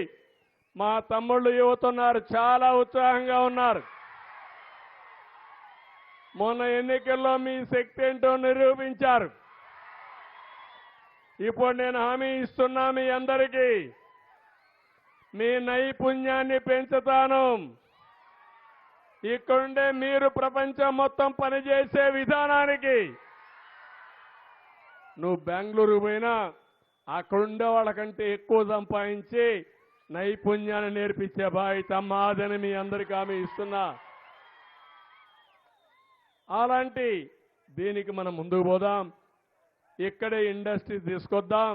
మా తమ్ముళ్ళు యువతున్నారు, చాలా ఉత్సాహంగా ఉన్నారు. మొన్న ఎన్నికల్లో మీ శక్తి ఏంటో నిరూపించారు. ఇప్పుడు నేను హామీ ఇస్తున్నా మీ అందరికీ, మీ నైపుణ్యాన్ని పెంచుతాను. ఇక్కడుండే మీరు ప్రపంచం మొత్తం పనిచేసే విధానానికి నువ్వు బెంగళూరు పోయినా అక్కడుండే వాళ్ళకంటే ఎక్కువ సంపాదించి నైపుణ్యాన్ని నేర్పించే బాధ్యత మాదని మీ అందరికీ హామీ ఇస్తున్నా. అలాంటి దీనికి మనం ముందుకు పోదాం. ఇక్కడే ఇండస్ట్రీ తీసుకొద్దాం.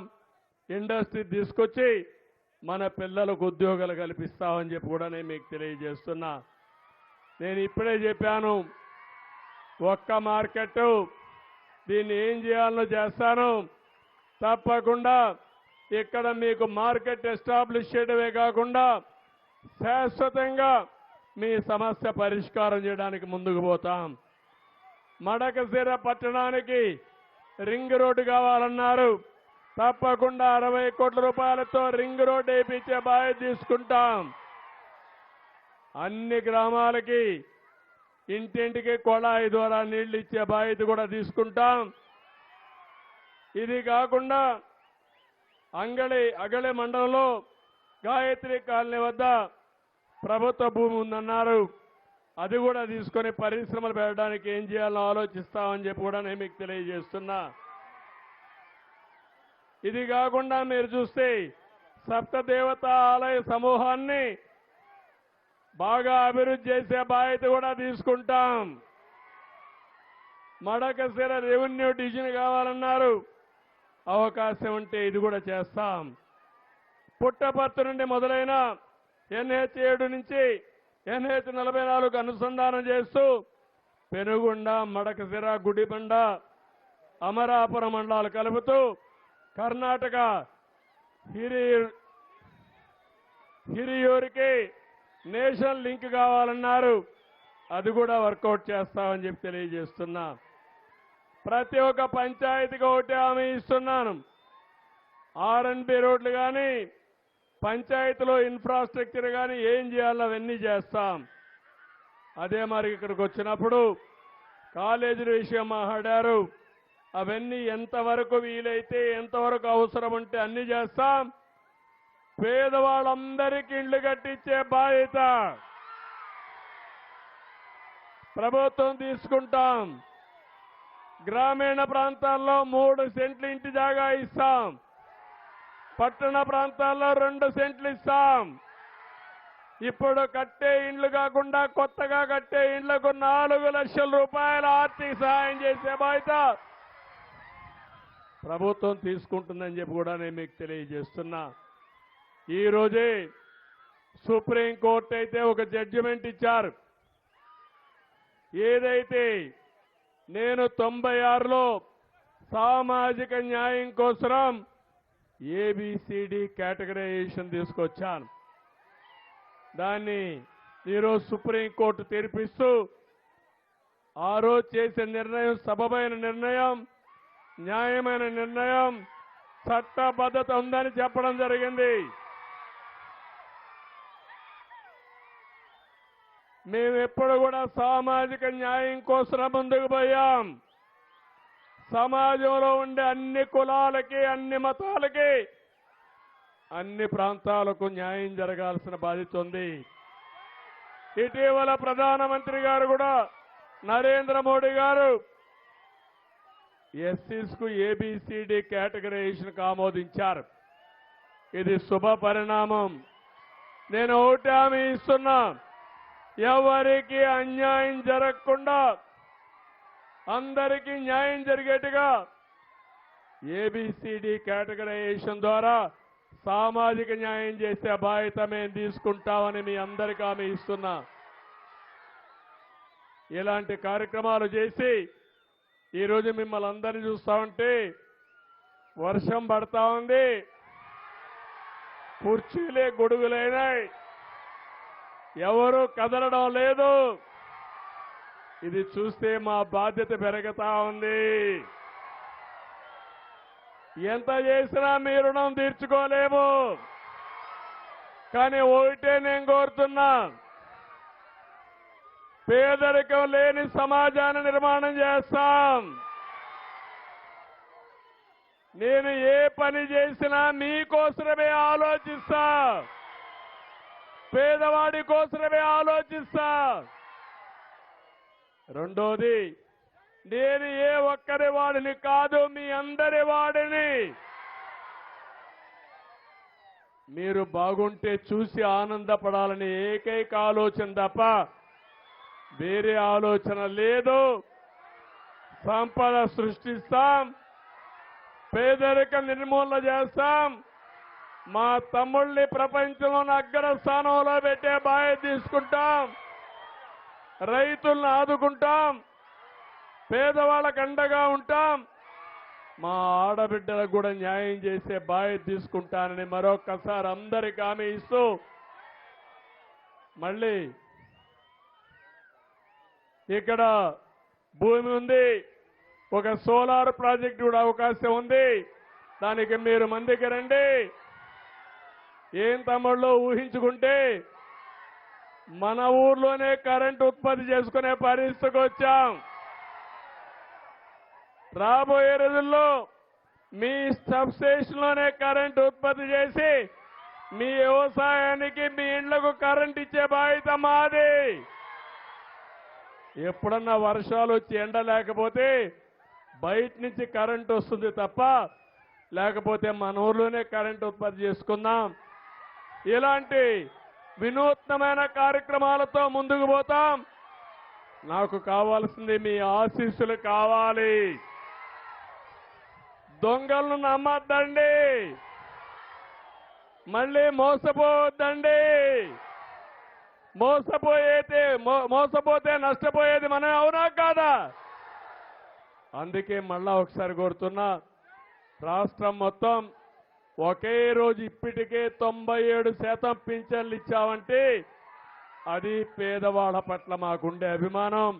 ఇండస్ట్రీ తీసుకొచ్చి మన పిల్లలకు ఉద్యోగాలు కల్పిస్తామని చెప్పి కూడా నేను మీకు తెలియజేస్తున్నా. నేను ఇప్పుడే చెప్పాను, ఒక్క మార్కెట్, దీన్ని ఏం చేయాలనో చేస్తాను. తప్పకుండా ఇక్కడ మీకు మార్కెట్ ఎస్టాబ్లిష్ చేయడమే కాకుండా శాశ్వతంగా మీ సమస్య పరిష్కారం చేయడానికి ముందుకు పోతాం. మడకశిర పట్టణానికి రింగ్ రోడ్డు కావాలన్నారు. తప్పకుండా 60 కోట్ల రూపాయలతో రింగ్ రోడ్డు వేయించే బాధ్యత తీసుకుంటాం. అన్ని గ్రామాలకి ఇంటింటికి కొళాయి ద్వారా నీళ్లు ఇచ్చే బాధ్యత కూడా తీసుకుంటాం. ఇది కాకుండా అగళి మండలంలో గాయత్రి కాలనీ వద్ద ప్రభుత్వ భూమి ఉందన్నారు. అది కూడా తీసుకొని పరిశ్రమలు పెట్టడానికి ఏం చేయాలో ఆలోచిస్తామని చెప్పి కూడా నేను మీకు తెలియజేస్తున్నా. ఇది కాకుండా మీరు చూస్తే సప్తదేవత ఆలయ సమూహాన్ని బాగా అభివృద్ధి చేసే బాధ్యత కూడా తీసుకుంటాం. మడకశిర రెవెన్యూ డివిజన్ కావాలన్నారు. అవకాశం ఉంటే ఇది కూడా చేస్తాం. పుట్టపర్తి నుండి మొదలైన NH7 నుంచి NH44 అనుసంధానం చేస్తూ పెనుగొండ, మడకశిర, గుడిబండ, అమరాపురం మండలాలు కలుపుతూ కర్ణాటక హిరియూరికి నేషనల్ లింక్ కావాలన్నారు. అది కూడా వర్కౌట్ చేస్తామని చెప్పి తెలియజేస్తున్నా. ప్రతి ఒక్క పంచాయతీకి ఒకటి హామీ ఇస్తున్నాను. R&B రోడ్లు కానీ, పంచాయతీలో ఇన్ఫ్రాస్ట్రక్చర్ కానీ ఏం చేయాలో అవన్నీ చేస్తాం. అదే మరి ఇక్కడికి వచ్చినప్పుడు కాలేజీల విషయం మాట్లాడారు. అవన్నీ ఎంతవరకు వీలైతే ఎంతవరకు అవసరం ఉంటే అన్ని చేస్తాం. పేదవాళ్ళందరికీ ఇళ్లు కట్టించే బాధ్యత ప్రభుత్వం తీసుకుంటాం. గ్రామీణ ప్రాంతాల్లో 3 సెంట్లు ఇంటి జాగా ఇస్తాం. పట్టణ ప్రాంతాల్లో 2 సెంట్లు ఇస్తాం. ఇప్పుడు కట్టే ఇండ్లు కాకుండా కొత్తగా కట్టే ఇండ్లకు 4 లక్షల రూపాయల ఆర్థిక సహాయం చేసే బాధ్యత ప్రభుత్వం తీసుకుంటుందని చెప్పి కూడా నేను మీకు తెలియజేస్తున్నా. ఈ రోజే సుప్రీంకోర్టు అయితే ఒక జడ్జిమెంట్ ఇచ్చారు. ఏదైతే నేను 96లో సామాజిక న్యాయం కోసం ఏబిసిడి కేటగరైజేషన్ తీసుకొచ్చాను. దాన్ని ఈరోజు సుప్రీంకోర్టు తీర్పిస్తూ ఆ రోజు చేసే నిర్ణయం సబబైన నిర్ణయం, న్యాయమైన నిర్ణయం, చట్టబద్ధత ఉందని చెప్పడం జరిగింది. మేము ఎప్పుడు కూడా సామాజిక న్యాయం కోసం ముందుకు పోయాం. సమాజంలో ఉండే అన్ని కులాలకి, అన్ని మతాలకి, అన్ని ప్రాంతాలకు న్యాయం జరగాల్సిన బాధ్యత ఉంది. ఇటీవల ప్రధానమంత్రి గారు కూడా నరేంద్ర మోడీ గారు ఎస్సీస్కు ఏబిసిడి కేటగరైజేషన్కు ఆమోదించారు. ఇది శుభ పరిణామం. నేను ఒకటి హామీ ఇస్తున్నా, ఎవరికి అన్యాయం జరగకుండా అందరికీ న్యాయం జరిగేట్టుగా ఏబిసిడి కేటగరైజేషన్ ద్వారా సామాజిక న్యాయం చేసే బాధ్యత మేము తీసుకుంటామని మీ అందరికీ హామీ ఇస్తున్నా. ఇలాంటి కార్యక్రమాలు చేసి ఈరోజు మిమ్మల్ని అందరినీ చూస్తా ఉంటే వర్షం పడతా ఉంది, కుర్చీలే గొడుగులైనాయి, ఎవరు కదలడం లేదు. ఇది చూస్తే మా బాధ్యత పెరుగుతా ఉంది. ఎంత చేసినా మీ రుణం తీర్చుకోలేము. కానీ ఒకటే నేను కోరుతున్నా, పేదరికం లేని సమాజాన్ని నిర్మాణం చేస్తాం. నేను ఏ పని చేసినా మీకోసమే ఆలోచిస్తా, పేదవాడి కోసమే ఆలోచిస్తా. రెండోది, నేను ఏ ఒక్కరి వాడిని కాదు, మీ అందరి వాడిని. మీరు బాగుంటే చూసి ఆనందపడాలని ఏకైక ఆలోచన తప్ప వేరే ఆలోచన లేదు. సంపద సృష్టిస్తాం, పేదరిక నిర్మూలన చేస్తాం, మా తమ్ముళ్ళని ప్రపంచంలోని అగ్రస్థానంలో పెట్టే బాధ్యత తీసుకుంటాం, రైతులను ఆదుకుంటాం, పేదవాళ్ళకు అండగా ఉంటాం, మా ఆడబిడ్డలకు కూడా న్యాయం చేసే బాధ్యత తీసుకుంటానని మరొక్కసారి అందరికీ హామీ ఇస్తూ, మళ్ళీ ఇక్కడ భూమి ఉంది, ఒక సోలార్ ప్రాజెక్ట్ కూడా అవకాశం ఉంది. దానికి మీరు మందికి రండి. ఏం తమ్ముళ్ళు ఊహించుకుంటే మన ఊర్లోనే కరెంట్ ఉత్పత్తి చేసుకునే పరిస్థితికి వచ్చాం. రాబోయే రోజుల్లో మీ సబ్స్టేషన్లోనే కరెంట్ ఉత్పత్తి చేసి మీ వ్యవసాయానికి, మీ ఇళ్లకు కరెంట్ ఇచ్చే బాధ్యత మాది. ఎప్పుడన్నా వర్షాలు వచ్చి ఎండ లేకపోతే బయట నుంచి కరెంట్ వస్తుంది తప్ప, లేకపోతే మన ఊర్లోనే కరెంట్ ఉత్పత్తి చేసుకుందాం. ఇలాంటి వినూత్నమైన కార్యక్రమాలతో ముందుకు పోతాం. నాకు కావాల్సింది మీ ఆశీస్సులు కావాలి. దొంగలను నమ్మద్దండి, మళ్ళీ మోసపోవద్దండి. మోసపోతే నష్టపోయేది మనమే, అవునా కాదా? అందుకే మళ్ళా ఒకసారి కోరుతున్నా, రాష్ట్రం మొత్తం ఒకే రోజు ఇప్పటికే 97% పింఛన్లు ఇచ్చామంటే అది పేదవాళ్ల పట్ల మాకుండే అభిమానం.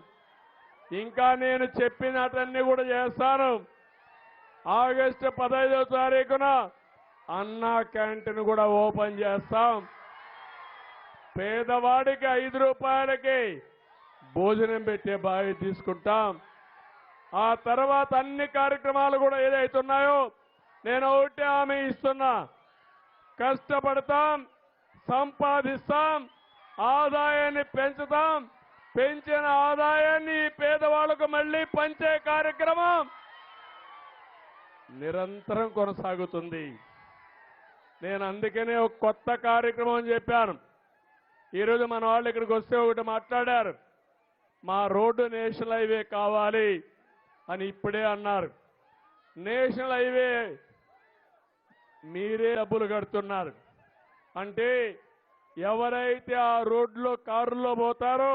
ఇంకా నేను చెప్పినటన్నీ కూడా చేస్తాను. ఆగస్టు 15వ తారీఖున అన్నా క్యాంటీన్ కూడా ఓపెన్ చేస్తాం. పేదవాడికి 5 రూపాయలకి భోజనం పెట్టే బాధ్యత తీసుకుంటాం. ఆ తర్వాత అన్ని కార్యక్రమాలు కూడా ఏదైతున్నాయో నేను ఒకటే హామీ ఇస్తున్నా. కష్టపడతాం, సంపాదిస్తాం, ఆదాయాన్ని పెంచుతాం. పెంచిన ఆదాయాన్ని పేదవాళ్లకు మళ్లీ పంచే కార్యక్రమం నిరంతరం కొనసాగుతుంది. నేను అందుకనే ఒక కొత్త కార్యక్రమం చెప్పాను. ఈరోజు మన వాళ్ళు ఇక్కడికి వస్తే ఒకటి మాట్లాడారు, మా రోడ్డు నేషనల్ హైవే కావాలి అని ఇప్పుడే అన్నారు. నేషనల్ హైవే మీరే డబ్బులు కడుతున్నారు అంటే ఎవరైతే ఆ రోడ్లో కారులో పోతారో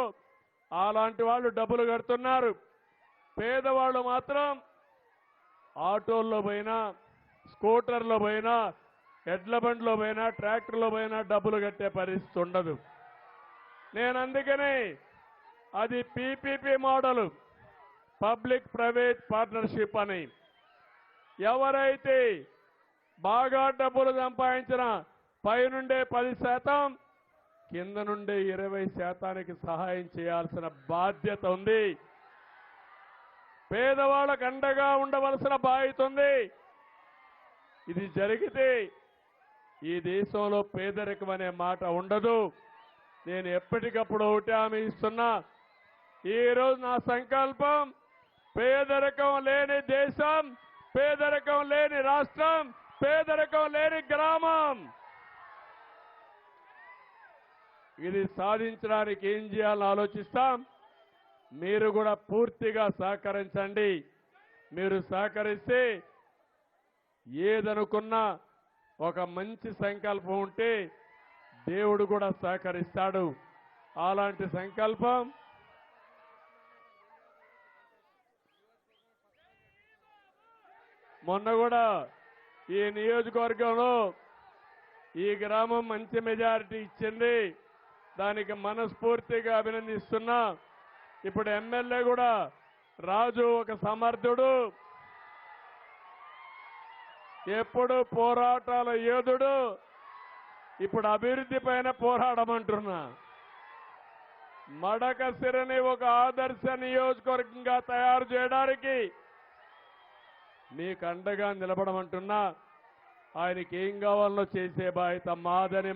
అలాంటి వాళ్ళు డబ్బులు కడుతున్నారు. పేదవాళ్ళు మాత్రం ఆటోల్లో పోయినా, స్కూటర్లో పోయినా, ఎడ్ల బండిలో పోయినా, ట్రాక్టర్లో పోయినా డబ్బులు కట్టే పరిస్థితి ఉండదు. నేను అందుకనే అది PPP model, public private partnership అని ఎవరైతే బాగా డబ్బులు సంపాదించిన పైనుండే 10%, కింద నుండే 20% సహాయం చేయాల్సిన బాధ్యత ఉంది. పేదవాళ్ళకు అండగా ఉండవలసిన బాధ్యత ఉంది. ఇది జరిగితే ఈ దేశంలో పేదరికం అనే మాట ఉండదు. నేను ఎప్పటికప్పుడు ఒకటి హామీ ఇస్తున్నా. ఈరోజు నా సంకల్పం పేదరికం లేని దేశం, పేదరికం లేని రాష్ట్రం, పేదరికం లేని గ్రామం. ఇది సాధించడానికి ఏం చేయాలని ఆలోచిస్తాం. మీరు కూడా పూర్తిగా సహకరించండి. మీరు సహకరిస్తే ఏదనుకున్నా ఒక మంచి సంకల్పం ఉంటే దేవుడు కూడా సహకరిస్తాడు. అలాంటి సంకల్పం మొన్న కూడా ఈ నియోజకవర్గంలో ఈ గ్రామం మంచి మెజారిటీ ఇచ్చింది. దానికి మనస్ఫూర్తిగా అభినందిస్తున్నా. ఇప్పుడు ఎమ్మెల్యే కూడా రాజు ఒక సమర్థుడు, ఎప్పుడు పోరాటాల యోధుడు. ఇప్పుడు అభివృద్ధి పైన పోరాడమంటున్నా. మడకసిరని ఒక ఆదర్శ నియోజకవర్గంగా తయారు చేయడానికి మీకు అండగా నిలబడమంటున్నా. ఆయనకి ఏం కావాలో చేసే బాధ్యత మాదని